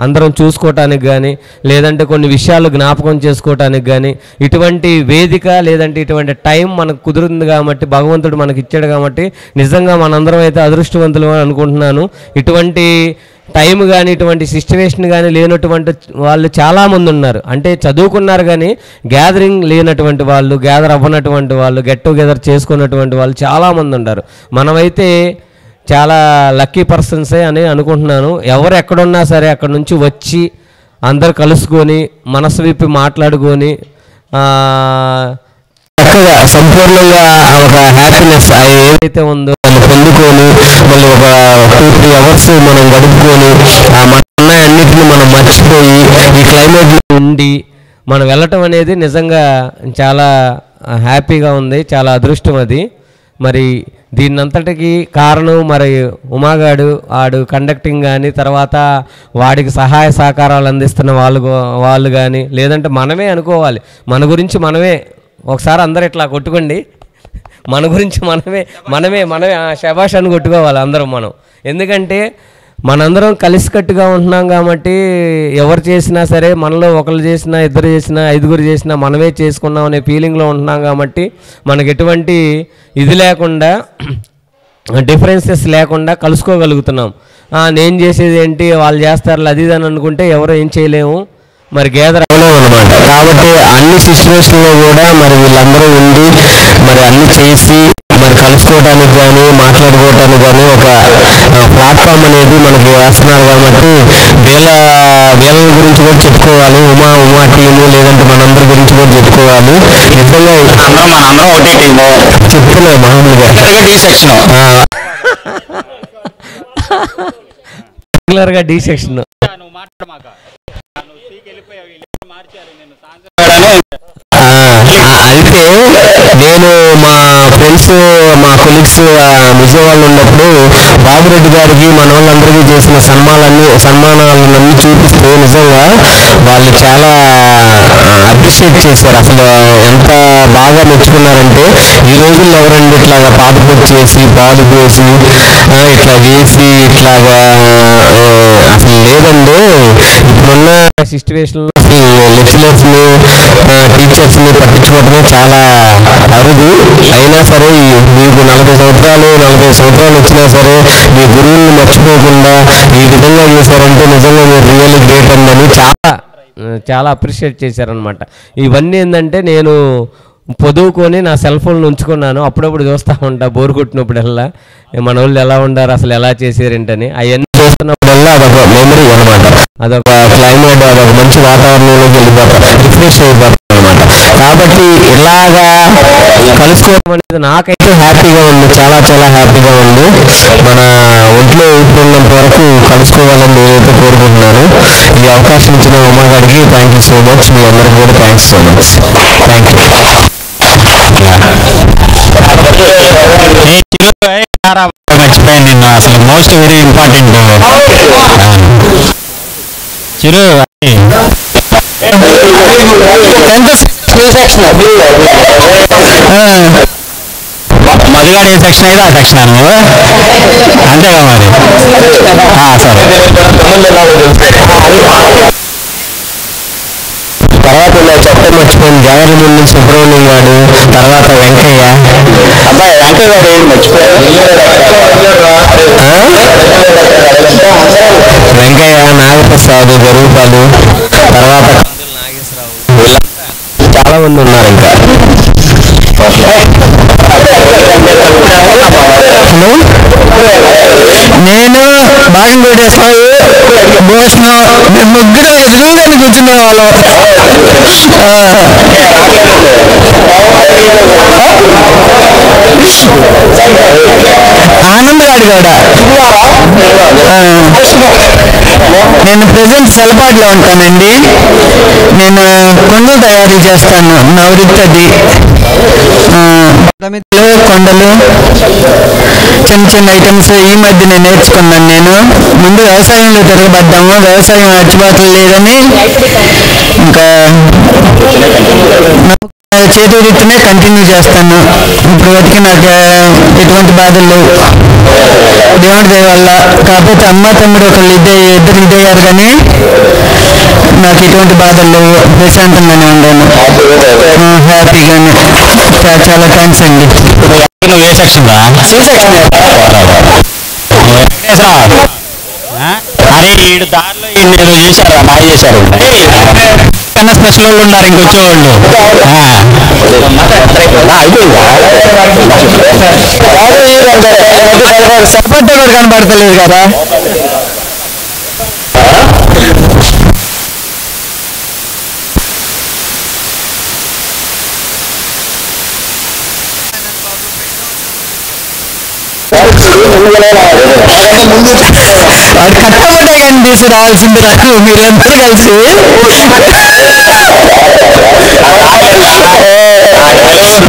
అందరం చూసుకోవటానికి కానీ, లేదంటే కొన్ని విషయాలు జ్ఞాపకం చేసుకోవటానికి కానీ ఇటువంటి వేదిక లేదంటే ఇటువంటి టైం మనకు కుదురుంది కాబట్టి, భగవంతుడు మనకి ఇచ్చాడు కాబట్టి నిజంగా మనందరం అయితే అదృష్టవంతులు అని అనుకుంటున్నాను. ఇటువంటి టైం కానీ ఇటువంటి సిచ్యువేషన్ కానీ లేనటువంటి వాళ్ళు చాలామంది ఉన్నారు. అంటే చదువుకున్నారు కానీ గ్యాదరింగ్ లేనటువంటి వాళ్ళు, గ్యాదర్ అవ్వనటువంటి వాళ్ళు, గెట్ టుగెదర్ చేసుకున్నటువంటి వాళ్ళు చాలామంది ఉన్నారు. మనమైతే చాలా లక్కీ పర్సన్సే అని అనుకుంటున్నాను. ఎవరు ఎక్కడున్నా సరే అక్కడ నుంచి వచ్చి అందరు కలుసుకొని మనసు విప్పి మాట్లాడుకొని చక్కగా సంపూర్ణంగా ఒక హ్యాపీనెస్ ఏదైతే ఉందో దాన్ని పొందుకొని మళ్ళీ ఒక 2-3 అవర్స్ మనం గడుపుకొని మన అన్నిటిని మనం మర్చిపోయి ఈ క్లైమేట్లో ఉండి మనం వెళ్ళటం అనేది నిజంగా చాలా హ్యాపీగా ఉంది, చాలా అదృష్టం అది. మరి దీన్నంతటికి కారణం మరి ఉమాగాడు, ఆడు కండక్టింగ్ కానీ, తర్వాత వాడికి సహాయ సహకారాలు అందిస్తున్న వాళ్ళు కానీ, లేదంటే మనమే అనుకోవాలి, మన గురించి మనమే ఒకసారి అందరూ ఇట్లా కొట్టుకోండి, మన గురించి మనమే శభాష్ అని కొట్టుకోవాలి అందరం మనం. ఎందుకంటే మనందరం కలిసికట్టుగా ఉంటున్నాం కాబట్టి ఎవరు చేసినా సరే, మనలో ఒకరు చేసినా, ఇద్దరు చేసినా, 5గురు చేసినా మనమే చేసుకున్నాం అనే ఫీలింగ్లో ఉంటున్నాం కాబట్టి మనకు ఎటువంటి ఇది లేకుండా, డిఫరెన్సెస్ లేకుండా కలుసుకోగలుగుతున్నాం. నేను చేసేది ఏంటి, వాళ్ళు చేస్తారు అది ఇది అని అనుకుంటే ఎవరో ఏం చేయలేము, మరి గ్యాదర్ అవ్వలేము అనమాట. కాబట్టి అన్ని సిచ్యువేషన్లో కూడా మరి వీళ్ళందరూ ఉండి మరి అన్ని చేసి మరి కలుసుకోవడానికి కానీ మాట్లాడుకోవడానికి కానీ ఒక ప్లాట్ఫామ్ అనేది మనకి వేస్తున్నారు. కాబట్టి వీళ్ళ గురించి కూడా చెప్పుకోవాలి, ఉమా టీము, లేదంటే మనందరి గురించి కూడా చెప్పుకోవాలి. నిజంగా మనందరం ఒకటే టీము చెప్తున్నా మామూలుగా రెగ్యులర్గా డి సెక్షన్. అయితే నేను మా ఫ్రెండ్స్ మా కొలీగ్స్ విజయవాడలో ఉన్నప్పుడు బాబురెడ్డి గారికి మన వాళ్ళందరికీ చేసిన సన్మానాలన్నీ చూపిస్తే నిజంగా వాళ్ళు చాలా అప్రిషియేట్ చేశారు. అసలు ఎంత బాగా మెచ్చుకున్నారంటే ఈ రోజుల్లో ఎవరండి ఇట్లాగా పాటపూర్తి చేసి పాలు పోసి ఇట్లా వేసి ఇట్లాగా అసలు లేదండి. ఇప్పుడున్న సిచ్యువేషన్లో లెక్చరర్స్ని టీచర్స్ని పట్టించుకోవడమే చాలా అరుదు. అయినా సరే మీకు 40 సంవత్సరాలు వచ్చినా సరే మీ గురువుల్ని మర్చిపోకుండా ఈ విధంగా చేశారంటే నిజంగా మీరు రియల్లీ గ్రేట్ అందని చాలా అప్రిషియేట్ చేశారనమాట. ఇవన్నీ ఏంటంటే నేను పొదువుకొని నా సెల్ ఫోన్లో ఉంచుకున్నాను. అప్పుడప్పుడు చూస్తూ ఉంటా బోర్ కొట్టినప్పుడల్లా మన వాళ్ళు ఎలా ఉండారు, అసలు ఎలా చేసారేంటని. అవన్నీ చూస్తున్నప్పుడల్లా అదొక మెమరీ అనమాట. అదొక క్లైమేట్, అదొక మంచి వాతావరణంలోకి వెళ్ళిపోతారు, రిఫ్రెష్ అయిపోతారు అనమాట. కాబట్టి ఇలాగా కలుసుకోవడం అనేది నాకైతే హ్యాపీగా ఉంది, చాలా చాలా హ్యాపీగా ఉంది. మన ఒంట్లో ఉన్నంత వరకు కలుసుకోవాలని నేనైతే కోరుకుంటున్నాను. ఈ అవకాశం ఇచ్చిన ఉమా గారికి థ్యాంక్ యూ సో మచ్. మీ అందరికీ కూడా thanks so much. Thank you. మర్చిపోయాను నిన్ను, అసలు మోస్ట్ వెరీ ఇంపార్టెంట్ చిరు. మధుగాడు ఏ సెక్షన్ అయితే ఆ సెక్షన్ నువ్వు అంతేగా మరి. సరే తర్వాత చెప్పడం మర్చిపోయింది. జగన్ ముందు సుబ్రహ్మణ్యం గారు, తర్వాత వెంకయ్య. అబ్బాయి వెంకయ్య గారు ఏం మర్చిపోయారు? వెంకయ్య, నాగప్రసాద్, గరూపాలు, తర్వాత చాలా మంది ఉన్నారు ఇంకా. నేను బాగా కొట్టేస్తాను భూషణం, మేము ముగ్గురు ఎదురుగానే కూర్చునే వాళ్ళం. ఆనందరాడు కూడా. నేను ప్రజెంట్ సెలపాటులో ఉంటానండి. నేను కొండలు తయారీ చేస్తాను, నా వృత్తి అది. కొండలు చిన్న చిన్న ఐటమ్స్ ఈ మధ్య నేను నేర్చుకున్నాను. నేను ముందు వ్యవసాయంలో తిరగబడ్డాము, వ్యవసాయం అచ్చుబాట్లు లేదని ఇంకా చేతి వృత్తినే కంటిన్యూ చేస్తాను. ఇప్పుడు వరకు నాకు ఎటువంటి బాధలు లేవు దేవుడి దయ వల్ల. కాకపోతే అమ్మ తమ్ముడు ఒకళ్ళు ఇద్దరు ఇదయ్యారు, కానీ నాకు ఎటువంటి బాధలు లేవు, ప్రశాంతంగానే ఉన్నాను, హ్యాపీగానే. చాలా థ్యాంక్స్ అండి. నువ్వు ఏ సెక్షన్ రా? అరే ఈడు దారిలో ఈయన చేశారు, బాగా చేశారు. కన్నా స్పెషల్ వాళ్ళు ఉన్నారు ఇంకొచ్చేవాళ్ళు. సపోర్ట్ కూడా కనబడతలేదు కదా. వాడు కట్టబట్టే కానీ తీసుకురావాల్సింది నాకు, మీరందరూ కలిసి.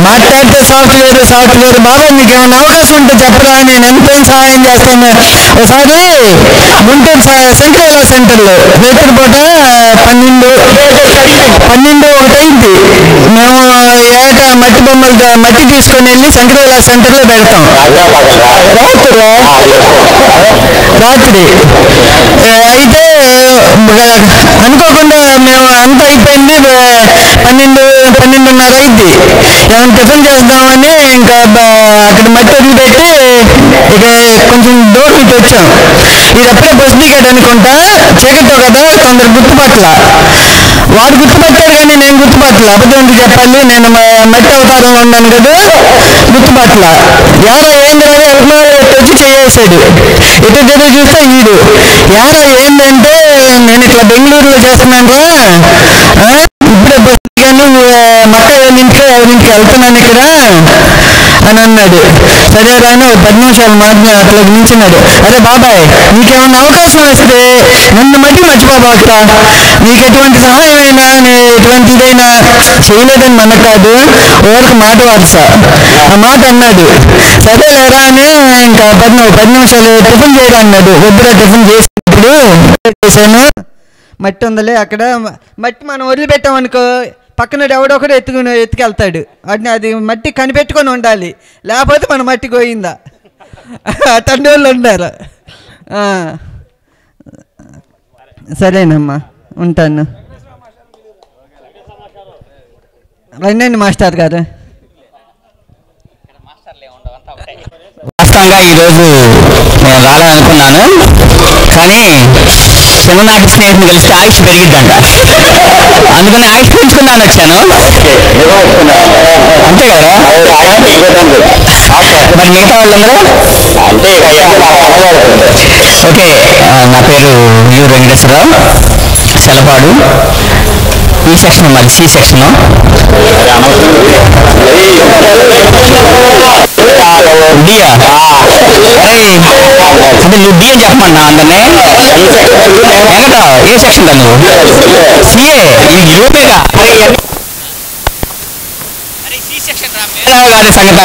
మాట్లాడితే సాఫ్ట్వేర్ బాబా మీకు ఏమైనా అవకాశం ఉంటే చెప్పరా, నేను ఎంతైనా సహాయం చేస్తాను. ఒకసారి గుంటూరు శంకరవేళ సెంటర్లో రేపటిపూట 12 అయింది. మేము ఏటా మట్టి బొమ్మలతో మట్టి తీసుకొని వెళ్ళి శంకరవేళ సెంటర్లో పెడతాం. రాత్రి అయితే అనుకోకుండా మేము అంతా అయిపోయింది, 12:30 అయింది. ఏమైనా టిఫిన్ చేద్దామని ఇంకా అక్కడ మట్టి వదిలిపెట్టి ఇక కొంచెం డోర్ ఇటు వచ్చాం. ఇది అప్పుడే బస్ దిగాడు అనుకుంటా, చీకటితో కదా కొందరు గుర్తుపట్ల. వాడు గుర్తుపట్టాడు కానీ నేను గుర్తుపట్ల. అబద్ధం ఎందుకు చెప్పాలి, నేను మట్టి అవతారంలో ఉన్నాను కదా, గుర్తుపట్ల. యారా ఏంది అని వచ్చి చేసాడు. ఇటు చూస్తే వీడు యారా ఏంటంటే నేను ఇట్లా బెంగళూరులో చేస్తున్నాను రా, ఇప్పుడే బస్ కానీ మక్క ఇంటికి ఎవరింటికి వెళ్తున్నాను ఇక్కడ అని అన్నాడు. సరే రాని 10 నిమిషాలు మాట్లాడి అట్లా నిల్చున్నాడు. అరే బాబాయ్, నీకేమన్నా అవకాశం వస్తే నన్ను మర్చిపోతా, నీకు ఎటువంటి సహాయమైనా ఎటువంటిదైనా చేయలేదని మన కాదు, ఓరికి మాట వరుస ఆ మాట అన్నాడు. సరే లేరా అని ఇంకా 10 నిమిషాలు టిఫిన్ చేయరా అన్నాడు. వద్దురా టిఫిన్ చేసినప్పుడు చేశాను. మట్టి ఉందలే అక్కడ, మట్టి మనం వదిలిపెట్టామనుకో పక్కన ఎవడొకడు ఎత్తుకెళ్తాడు. అది మట్టి కనిపెట్టుకొని ఉండాలి, లేకపోతే మన మట్టి పోయిందా తండ్రి వాళ్ళు ఉండాలి. సరేనమ్మా, ఉంటాను. రండి మాస్టర్ గారు. వాస్తవంగా ఈరోజు నేను రావాలనుకున్నాను, కానీ చిన్ననాటి స్నేహితుని కలిస్తే ఆయుష్ పెరిగిద్దంట, అందుకని ఆయుష్ పెంచుకున్నాను వచ్చాను. అంతే కదా, మరి మిగతా వాళ్ళందరూ ఓకే. నా పేరు యు వెంకటేశ్వరరావు, సెలపాడు. ఈ సెక్షన్ మరి సి సెక్షన్. డియా అంటే నువ్వు డి అని చెప్పమన్నా అందరినీ. వెంకట ఏ సెక్షన్ దా నువ్వు? సిఏ. యూపేగా గారి సంగతి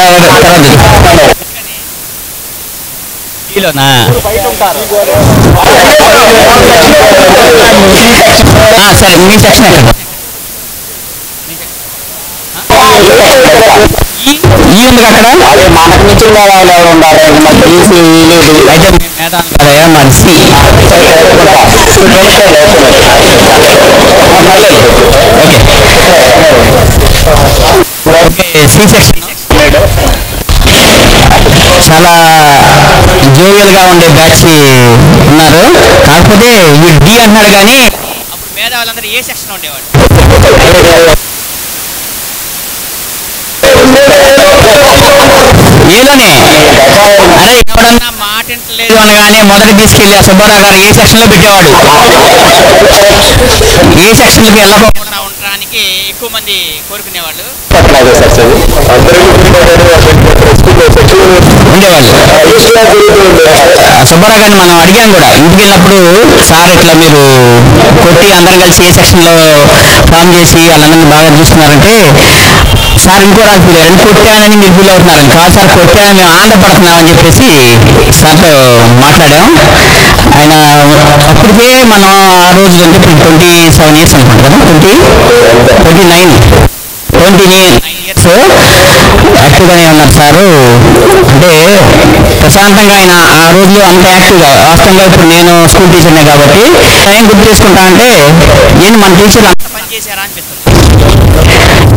తర్వాత సరే, మీ సెక్షన్ ఎక్కడ? ఈ ఉంది అక్కడ. అయితే కదా మరి సి. ఓకే, సి సెక్షన్ చాలా జోవియల్గా ఉండే బ్యాచ్ ఉన్నారు. కాకపోతే వీడు డి అంటున్నాడు, కానీ అప్పుడు మేధావులందరూ ఏ సెక్షన్ ఉండేవాడు? ఏలోనే. అరే ఎవడన్నా మాట వింటలేదు అనగానే మొదట తీసుకెళ్ళి ఆ సుబ్బారావు గారు ఏ సెక్షన్లో పెట్టేవాడు. ఏ సెక్షన్కి వెళ్ళకుండా ఉండడానికి ఎక్కువ మంది కోరుకునేవాళ్ళు, ఉండేవాళ్ళు. సుబ్బారావు గారిని మనం అడిగాం కూడా, ఇంటికి వెళ్ళినప్పుడు సార్ ఇట్లా మీరు కొట్టి అందరం కలిసి ఏ సెక్షన్లో ఫామ్ చేసి వాళ్ళందరినీ బాగా చూస్తున్నారంటే, సార్ ఇంకో రాజు ఫీల్ అయ్యారు, కొట్టానని మీరు ఫీల్ అవుతున్నారని. కాదు సార్, కొట్టానని మేము ఆనందపడుతున్నామని చెప్పేసి సార్తో మాట్లాడాం. ఆయన అప్పటికే మనం ఆ రోజు అంటే 27 years అనుకుంటా కదా, 29 years యాక్టివ్గానే ఉన్నారు సారు. అంటే ప్రశాంతంగా ఆయన ఆ రోజులో అంత యాక్టివ్గా. వాస్తవంగా ఇప్పుడు నేను స్కూల్ టీచర్నే కాబట్టి ఏం గుర్తు చేసుకుంటా అంటే, నేను మన టీచర్లు అంత పని చేశారా అనిపిస్తుంది.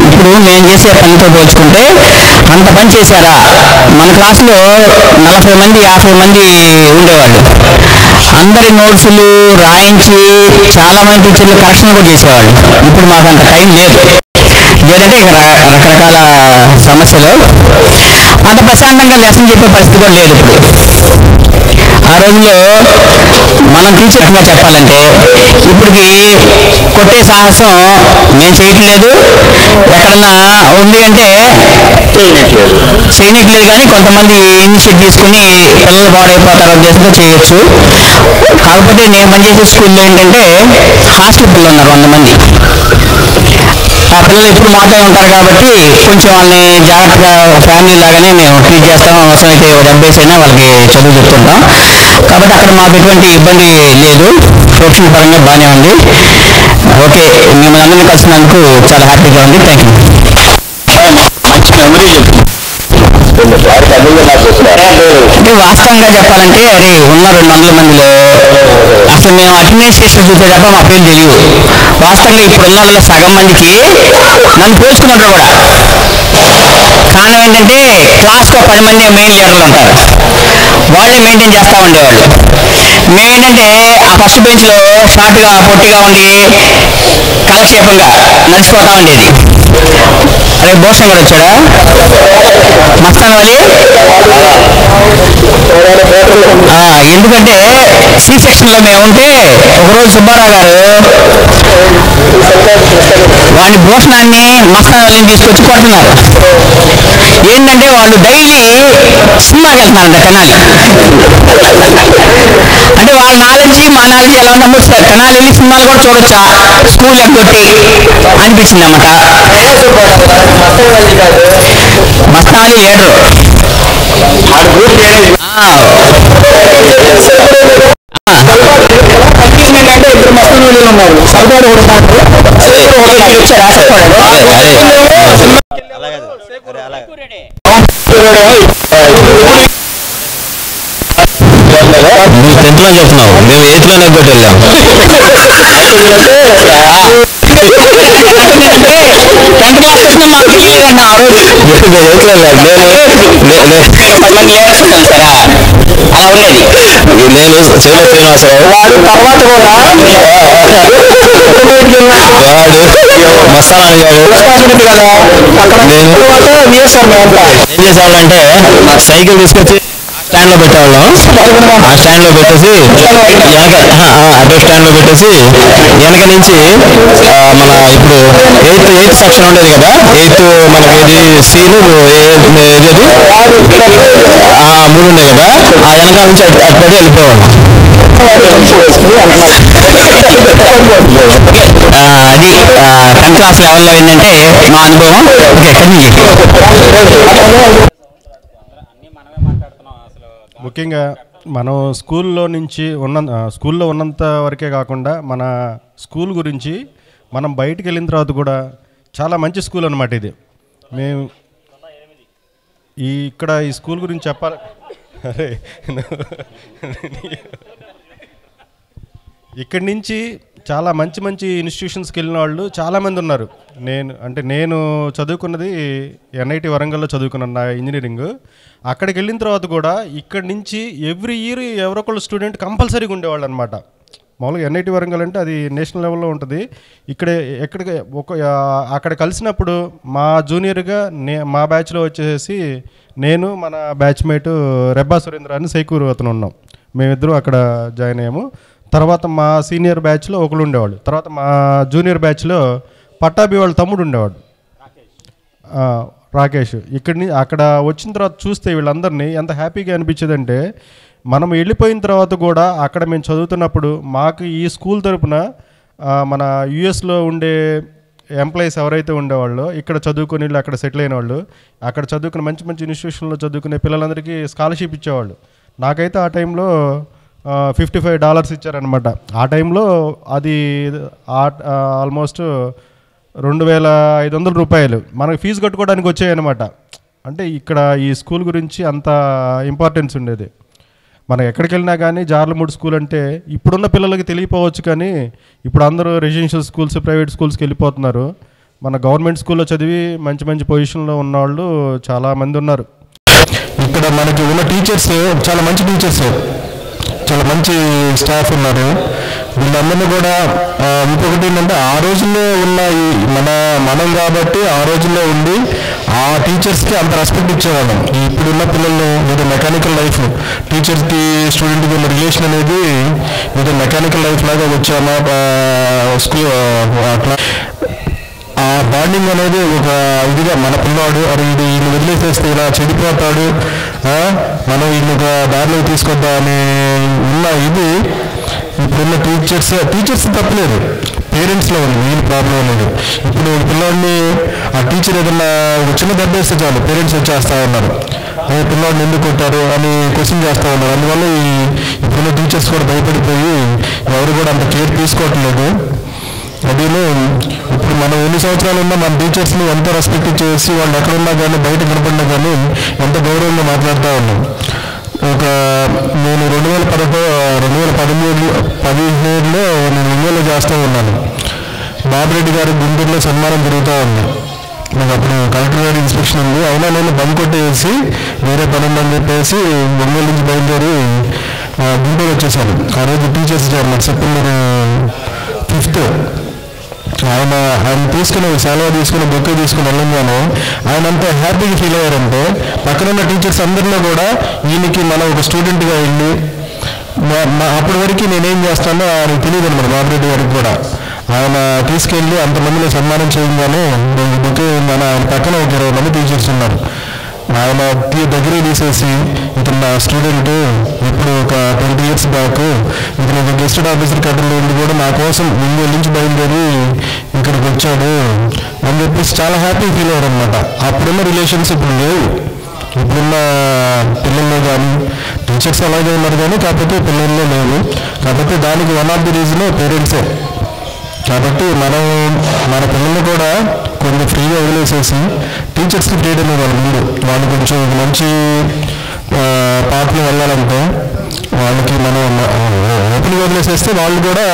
ఇప్పుడు మేము చేసే పనితో పోల్చుకుంటే అంత పని చేశారా? మన క్లాసులో 40 మంది 50 మంది ఉండేవాళ్ళు. అందరి నోట్సులు రాయించి చాలామంది టీచర్లు కరెక్షన్ కూడా చేసేవాళ్ళు. ఇప్పుడు మాకు అంత టైం లేదు. లేదంటే ఇక రకరకాల సమస్యలు అంత ప్రశాంతంగా లెసన్ చెప్పే పరిస్థితి కూడా లేదు ఇప్పుడు. ఆ రోజుల్లో మనం టీచర్గా చెప్పాలంటే ఇప్పటికి కొట్టే సాహసం మేము చేయట్లేదు. ఎక్కడన్నా ఉంది అంటే చేయట్లేదు, కానీ కొంతమంది ఇనిషియేటివ్ తీసుకుని పిల్లలు పాడైపోతారు ఉద్దేశంతో చేయొచ్చు. కాకపోతే నేను పనిచేసే స్కూల్లో ఏంటంటే హాస్టల్ పిల్లలు ఉన్నారు 100 మంది. ఆ పిల్లలు ఎప్పుడు మాతో ఉంటారు కాబట్టి కొంచెం వాళ్ళని జాగ్రత్తగా ఫ్యామిలీ లాగానే మేము ట్రీట్ చేస్తాం. అవసరమైతే 70 అయినా వాళ్ళకి చదువు చెప్తుంటాం. కాబట్టి అక్కడ మాకు ఎటువంటి ఇబ్బంది లేదు, ప్రొఫెషనల్ పరంగా బాగానే ఉంది. ఓకే, మిమ్మల్ని అందరినీ కలిసినందుకు చాలా హ్యాపీగా ఉంది. Thank you. అంటే వాస్తవంగా చెప్పాలంటే అరే ఉన్న 200 మందిలో అసలు మేము అటెండెన్స్ చేసి చూసే తప్ప మా పేరు తెలియదు. వాస్తవంగా ఇప్పుడు ఉన్న వాళ్ళలో సగం మందికి నన్ను పోల్చుకున్నారు కూడా. కారణం ఏంటంటే క్లాస్లో 10 మంది మెయిన్ లీడర్లు ఉంటారు, వాళ్ళే మెయింటైన్ చేస్తూ ఉండేవాళ్ళు. మేమేంటంటే ఆ ఫస్ట్ బెంచ్లో షార్ట్గా పొట్టిగా ఉండి కాలక్షేపంగా నడిచిపోతూ ఉండేది. అరే భూషణ్ కూడా వచ్చాడా, మస్తాన్ వలి. ఎందుకంటే సి సెక్షన్లో మేము ఉంటే ఒకరోజు సుబ్బారావు గారు వాడిని భూషణాన్ని మస్తాన్ వలిని తీసుకొచ్చి కొడుతున్నారు. ఏంటంటే వాళ్ళు డైలీ సినిమాకి వెళ్తున్నారంట తెనాలి. అంటే వాళ్ళ నాలెడ్జ్ మా నాలెడ్జ్ ఎలా ఉన్నప్పుడు తెనాలి వెళ్ళి సినిమాలు కూడా చూడొచ్చా స్కూల్ ఎగ్గొట్టి అనిపించింది అన్నమాట. మస్తాలి లీడరు అంటే ఇద్దరు మస్తాన్ వాళ్ళు ఉన్నారు. సర్దారు కూడా నువ్వు 10th లో చెప్తున్నావు, మేము 8th లోనే కొట్టి వెళ్ళాం. నేను శివన శ్రీనివాసరావు వాడు మస్తాన్ గారు. నేను ఏం చేసేవాళ్ళంటే సైకిల్ తీసుకొచ్చి స్టాండ్ లో పెట్టేవాళ్ళం. ఆ స్టాండ్ లో పెట్టేసి అదే స్టాండ్ లో పెట్టేసి వెనక నుంచి మన ఇప్పుడు ఎయిత్ సెక్షన్ ఉండేది కదా, ఎయిత్ మనకి ఇది సీను ఏది 3 ఉన్నాయి కదా, ఆ వెనక నుంచి అటుపడి వెళ్ళిపోవాలి. అది 10th క్లాస్ లెవెల్లో ఏంటంటే మా అనుభవం. Okay, continue. ముఖ్యంగా మనం స్కూల్లో ఉన్నంత వరకే కాకుండా మన స్కూల్ గురించి మనం బయటికి వెళ్ళిన తర్వాత కూడా చాలా మంచి స్కూల్ అన్నమాట ఇది. మేము ఇక్కడ ఈ స్కూల్ గురించి చెప్పాలి. అరే ఇక్కడి నుంచి చాలా మంచి మంచి ఇన్స్టిట్యూషన్స్కి వెళ్ళిన వాళ్ళు చాలామంది ఉన్నారు. నేను చదువుకున్నది NIT వరంగల్లో చదువుకున్నాను నా ఇంజనీరింగ్. అక్కడికి వెళ్ళిన తర్వాత కూడా ఇక్కడి నుంచి ఎవ్రీ ఇయర్ ఎవరొకళ్ళు స్టూడెంట్ కంపల్సరీగా ఉండేవాళ్ళు అనమాట. మామూలుగా NIT వరంగల్ అంటే అది నేషనల్ లెవెల్లో ఉంటుంది. అక్కడ కలిసినప్పుడు మా జూనియర్గా మా బ్యాచ్లో వచ్చేసి నేను మన బ్యాచ్మేటు రెబ్బా సురేంద్ర అని సైకూరు అతను ఉన్నాం. మేమిద్దరం అక్కడ జాయిన్ అయ్యాము. తర్వాత మా సీనియర్ బ్యాచ్లో ఒకళ్ళు ఉండేవాడు. తర్వాత మా జూనియర్ బ్యాచ్లో పట్టాభి వాళ్ళ తమ్ముడు ఉండేవాడు, రాకేష్. అక్కడ వచ్చిన తర్వాత చూస్తే వీళ్ళందరినీ ఎంత హ్యాపీగా అనిపించేదంటే, మనం వెళ్ళిపోయిన తర్వాత కూడా అక్కడ మేము చదువుతున్నప్పుడు మాకు ఈ స్కూల్ తరపున మన యుఎస్లో ఉండే ఎంప్లాయీస్ ఎవరైతే ఉండేవాళ్ళో ఇక్కడ చదువుకొని అక్కడ సెటిల్ అయిన వాళ్ళు, అక్కడ చదువుకుని మంచి మంచి ఇన్స్టిట్యూషన్లో చదువుకునే పిల్లలందరికీ స్కాలర్షిప్ ఇచ్చేవాళ్ళు. నాకైతే ఆ టైంలో $55 ఇచ్చారనమాట. ఆ టైంలో అది ఆల్మోస్ట్ 2500 రూపాయలు మనకు ఫీజు కట్టుకోవడానికి వచ్చాయన్నమాట. అంటే ఇక్కడ ఈ స్కూల్ గురించి అంత ఇంపార్టెన్స్ ఉండేది. మనం ఎక్కడికి వెళ్ళినా కానీ జార్లమూడి స్కూల్ అంటే ఇప్పుడున్న పిల్లలకి తెలియపోవచ్చు, కానీ ఇప్పుడు అందరూ రెసిడెన్షియల్ స్కూల్స్, ప్రైవేట్ స్కూల్స్కి వెళ్ళిపోతున్నారు. మన గవర్నమెంట్ స్కూల్లో చదివి మంచి మంచి పొజిషన్లో ఉన్నవాళ్ళు చాలామంది ఉన్నారు. ఇక్కడ మనకి ఉన్న టీచర్స్ చాలా మంచి టీచర్స్, చాలా మంచి స్టాఫ్ ఉన్నారు. వీళ్ళందరినీ కూడా ఇంకొకటి ఏంటంటే ఆ రోజుల్లో ఉన్న మనం కాబట్టి ఆ రోజుల్లో ఉండి ఆ టీచర్స్కి అంత రెస్పెక్ట్ ఇచ్చేవాళ్ళం. ఇప్పుడున్న పిల్లలు ఏదో మెకానికల్ లైఫ్, టీచర్స్కి స్టూడెంట్కి ఉన్న రిలేషన్ అనేది ఏదో మెకానికల్ లైఫ్ లాగా వచ్చామా స్కూల్ అట్లా. ఆ బాండింగ్ అనేది ఒక ఇదిగా మన పిల్లవాడు అరే ఇది వీళ్ళు వదిలేసేస్తే ఇలా చెడిపోతాడు, మనం వీళ్ళు ఒక దారిలో తీసుకొద్దాం అని ఉన్న ఇది ఇప్పుడున్న టీచర్స్ తప్పలేదు, పేరెంట్స్లో ఉంది మెయిన్ ప్రాబ్లం అనేది. ఇప్పుడు పిల్లవాడిని ఆ టీచర్ ఏదన్నా ఒక చిన్న దెబ్బ వేస్తే చాలు పేరెంట్స్ వచ్చేస్తూ ఉన్నారు, అదే పిల్లవాడిని ఎందుకు కొట్టారు అని క్వశ్చన్ చేస్తూ ఉన్నారు. అందువల్ల ఇప్పుడున్న టీచర్స్ కూడా భయపడిపోయి ఎవరు కూడా అంత కేర్ తీసుకోవట్లేదు. అదేను ఇప్పుడు మనం ఎన్ని సంవత్సరాలు ఉన్నా మన టీచర్స్ని ఎంతో రెస్పెక్ట్ చేసి వాళ్ళు ఎక్కడున్నా కానీ బయట కనపడినా కానీ ఎంత గౌరవంగా మాట్లాడుతూ ఉన్నాం. నేను 2017లో నేను ఒంగోలు చేస్తూ ఉన్నాను. బాబురెడ్డి గారి గుంటూరులో సన్మానం జరుగుతూ ఉంది. నాకు అప్పుడు కలెక్టర్ గారి ఇన్స్పెక్షన్ ఉంది. అయినా నేను బంద్ కొట్టేసి వేరే పని ఉందని చెప్పేసి ఒంగోలు నుంచి బయలుదేరి గుంటూరు వచ్చేసాను. ఆ రోజు టీచర్స్ చేయాలి సెప్టెంబర్ 5th. ఆయన తీసుకుని సెలవు తీసుకుని బుక్ తీసుకుని వెళ్ళంగానే ఆయన అంతా హ్యాపీగా ఫీల్ అయ్యారంటే పక్కనున్న టీచర్స్ అందరిలో కూడా ఈయనకి మనం ఒక స్టూడెంట్గా వెళ్ళి అప్పటి వరకు నేనేం చేస్తానో ఆయనకు తెలియదు అనమాట. బాబురెడ్డి గారికి కూడా ఆయన తీసుకెళ్ళి అంతమందిని సన్మానం చేయగానే బుక్ ఆయన పక్కన ఒక 20 మంది టీచర్స్ ఉన్నారు. ఆయన దగ్గర తీసేసి ఇతను నా స్టూడెంట్ ఇప్పుడు ఒక 20 years బ్యాక్ ఇతను ఒక గెస్టెడ్ ఆఫీసర్ కట్టలో ఉండి కూడా నా కోసం ముందు నుంచి బయలుదేరి ఇక్కడికి వచ్చాడు అని చెప్పేసి చాలా హ్యాపీ ఫీల్ అయ్యారు అనమాట. అప్పుడున్న రిలేషన్స్ ఇప్పుడు లేవు. ఇప్పుడున్న పిల్లల్లో కానీ టీచర్స్ అలాగే ఉన్నారు కానీ కాకపోతే పిల్లల్లో లేవు. కాబట్టి దానికి వన్ ఆఫ్ ది రీజన్ పేరెంట్సే. కాబట్టి మనం మన పిల్లల్ని కూడా కొన్ని ఫ్రీగా వదిలేసేసి టీచర్స్కి ఫ్రీడమ్ ఇవ్వాలి. ముందు వాళ్ళు కొంచెం మంచి పాటలు వెళ్ళాలంటే వాళ్ళకి మనం ఓపెన్గా వదిలేసేస్తే వాళ్ళు కూడా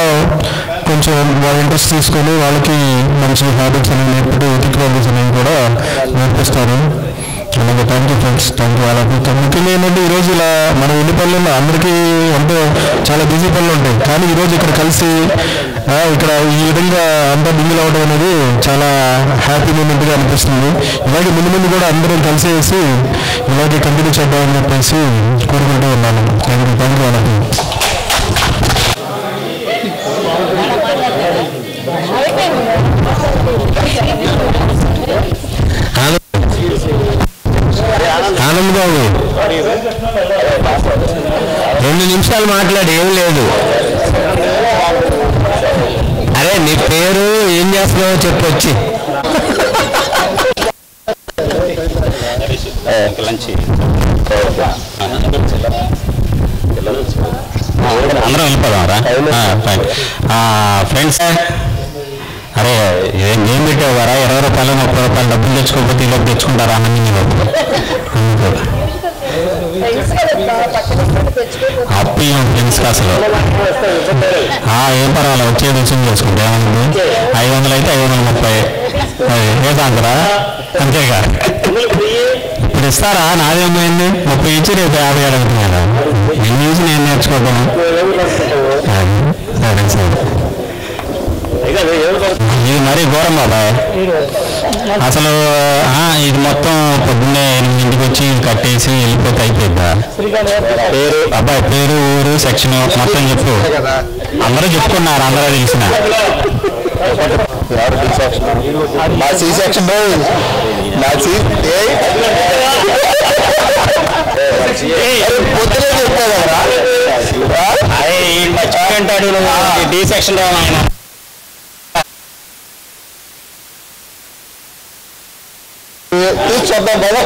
కొంచెం వాళ్ళ ఇంట్రెస్ట్ తీసుకొని వాళ్ళకి మంచి హ్యాబిట్స్ అనేవి నేర్పితే ఎథిక్ వాల్యూస్ అనేవి కూడా నేర్పిస్తారు. అలాగే thank you friends, thank you వాళ్ళకి. ముఖ్యంగా ఏంటంటే ఈరోజు ఇలా మనం ఎన్ని పనులు అందరికీ అంటే చాలా బిజీ పనులు ఉంటాయి, కానీ ఈరోజు ఇక్కడ కలిసి ఇక్కడ ఈ విధంగా అంతా మింగిల్ అవ్వడం అనేది చాలా హ్యాపీ మూమెంట్గా అనిపిస్తుంది. ఇలాగే ముందు ముందు కూడా అందరం కలిసేసి ఇలాగే కంటిన్యూ చేద్దామని చెప్పేసి కోరుకుంటూ ఉన్నాను. థ్యాంక్ యూ వాళ్ళకి. ఆనంద్ బాబు 2 నిమిషాలు మాట్లాడి ఏం లేదు. అరే నీ పేరు ఏం చేస్తున్నావో చెప్పొచ్చి. అందరం వెళ్ళిపోదాంరా ఫ్రెండ్స్. అరే ఏం పెట్టావు కదా, 20 రూపాయలు 30 రూపాయలు డబ్బులు తెచ్చుకోకపోతే ఇలా తెచ్చుకుంటారా అన్నీ అప్పు ఫ్రెండ్స్ అసలు ఏం పర్వాలేదు, వచ్చేది రుచి చేసుకుంటే ఏమైంది. 500 అయితే 530 ఏదాంతరా అంతేగా. ఇప్పుడు ఇస్తారా? నాదేమైంది 30 ఇచ్చి రేపు 50 అడుగుతున్నారా? నేను చూసి నేను నేర్చుకోవడం. సరే సరే, ఇది మరీ ఘోరం బాబాయ్ అసలు. ఇది మొత్తం పొద్దున్నే 8 వచ్చి కట్టేసి వెళ్ళిపోతే అయిపోద్దా? పేరు అబ్బాయి, పేరు, ఊరు, సెక్షన్ మొత్తం చెప్పు. అందరూ చెప్పుకున్నారు, అందరూ తెలిసిన. మర్చిపోయింటాడు డి సెక్షన్ లో. ఆయన చూద్దాం బాబా.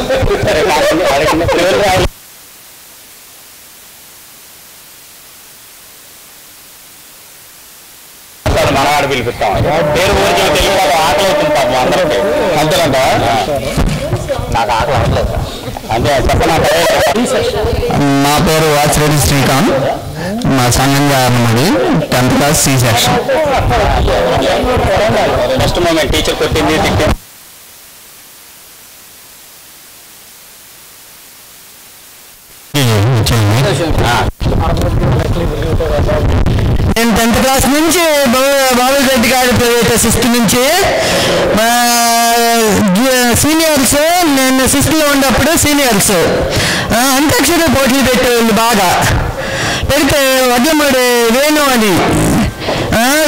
మనవాడు పిలిపిస్తాం. పేరు ఊరికి వెళ్ళిపోతాం. ఆకలి అవుతుంది పాపం అందరికీ. అంతేనంట. నాకు ఆకలి అవ్వట్లేదు. అంతే చెప్పనా? నా పేరు వాచిరెడ్డి శ్రీకాంత్. మా సంఘంగా ఉన్నది 10th class C section. First moment teacher కొట్టింది తిట్టింది. నేను 10th class నుంచి బాబుల్ రెడ్డి గారి ప్రైవేట్ 6th నుంచి సీనియర్స్, నేను 6th లో ఉన్నప్పుడు సీనియర్స్ అంత్యాక్షరి పోటీలు పెట్టేవాళ్ళు. బాగా పెడితే వడ్లమూడి వేణు అని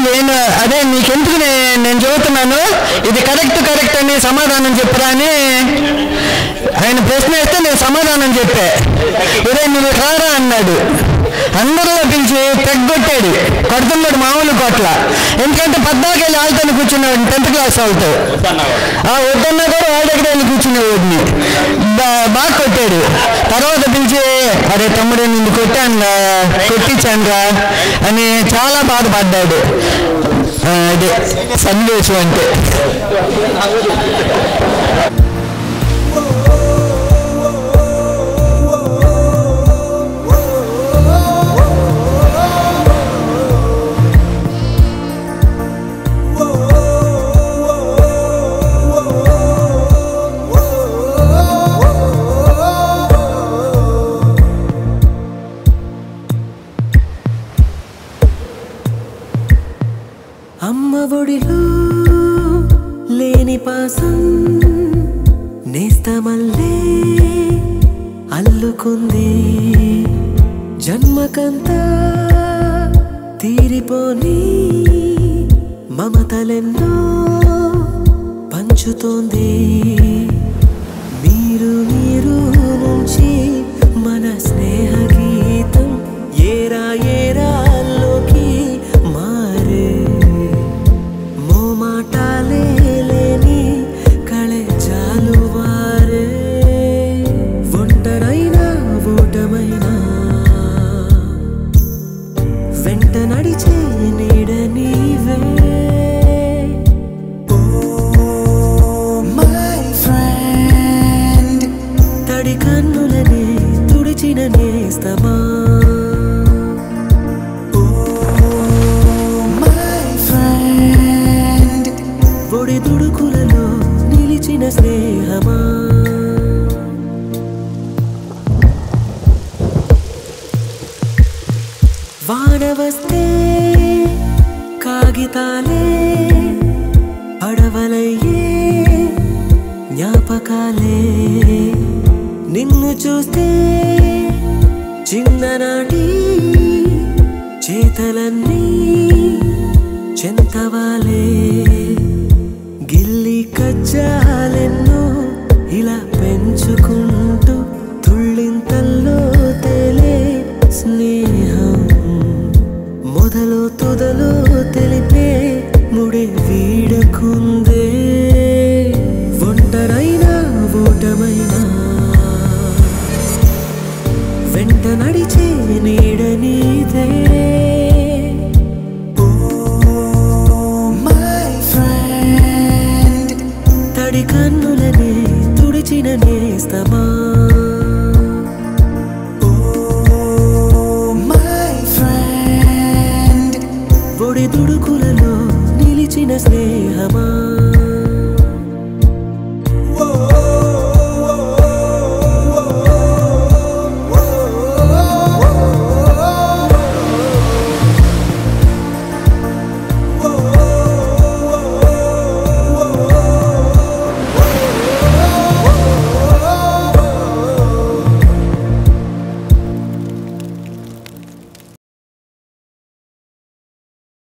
వేణు అదే నీకెందుకు నేను చెబుతున్నాను, ఇది కరెక్ట్ అని సమాధానం చెప్పురా అని ఆయన ప్రశ్న వేస్తే నేను సమాధానం చెప్పా. ఇదే నువ్వు రారా అన్నాడు. అందరిలో పిలిచి పెగ్గొట్టాడు. కొడుతున్నాడు, మామూలు కొట్ల. ఎందుకంటే 14 వాళ్ళతో కూర్చున్నాడు 10th class వాళ్ళతో. వద్దన్నా కూడా వాళ్ళ దగ్గర వెళ్ళి కూర్చునేవాడిని. బాగా కొట్టాడు. తర్వాత పిలిచి అరే తమ్ముడు నిన్ను కొట్టించానురా అని చాలా బాధపడ్డాడు. అదే సన్నివేశం అంటే. అమ్మ ఒడిలో లేని పాసం నేస్తమల్లే అల్లుకుంది. జన్మకంతా తీరిపోని మమతలెన్నో పంచుతోంది. మీరు మీరు నుంచి మన స్నేహ గీతం ఏరా ఏరాల్లోకి మారే మోమాటాలే లేని కళే జాలువారే ఒంటరైనా ఓటమైనా వెంట నడిచే నీడ నీవే తడి కన్నులనే తుడిచిన నేస్తమా ఒడి దుడుకులలో నిలిచిన స్నేహమా వాన వస్తే కాగితాలే పడవలయ్యే జ్ఞాపకాలే నిన్ను చూస్తే చిన్ననాటి చేతలన్నీ చెంతవాలే గిల్లి కజ్జాలెన్నో ఇలా పెంచుకుంటూ తుళ్ళింతల్లో తేలే స్నేహం మొదలు తుదలు తెలిపే ముడి వీడకుందే ఒంటరైనా ఓటమైనా వెంట నడిచే నీడ నీదే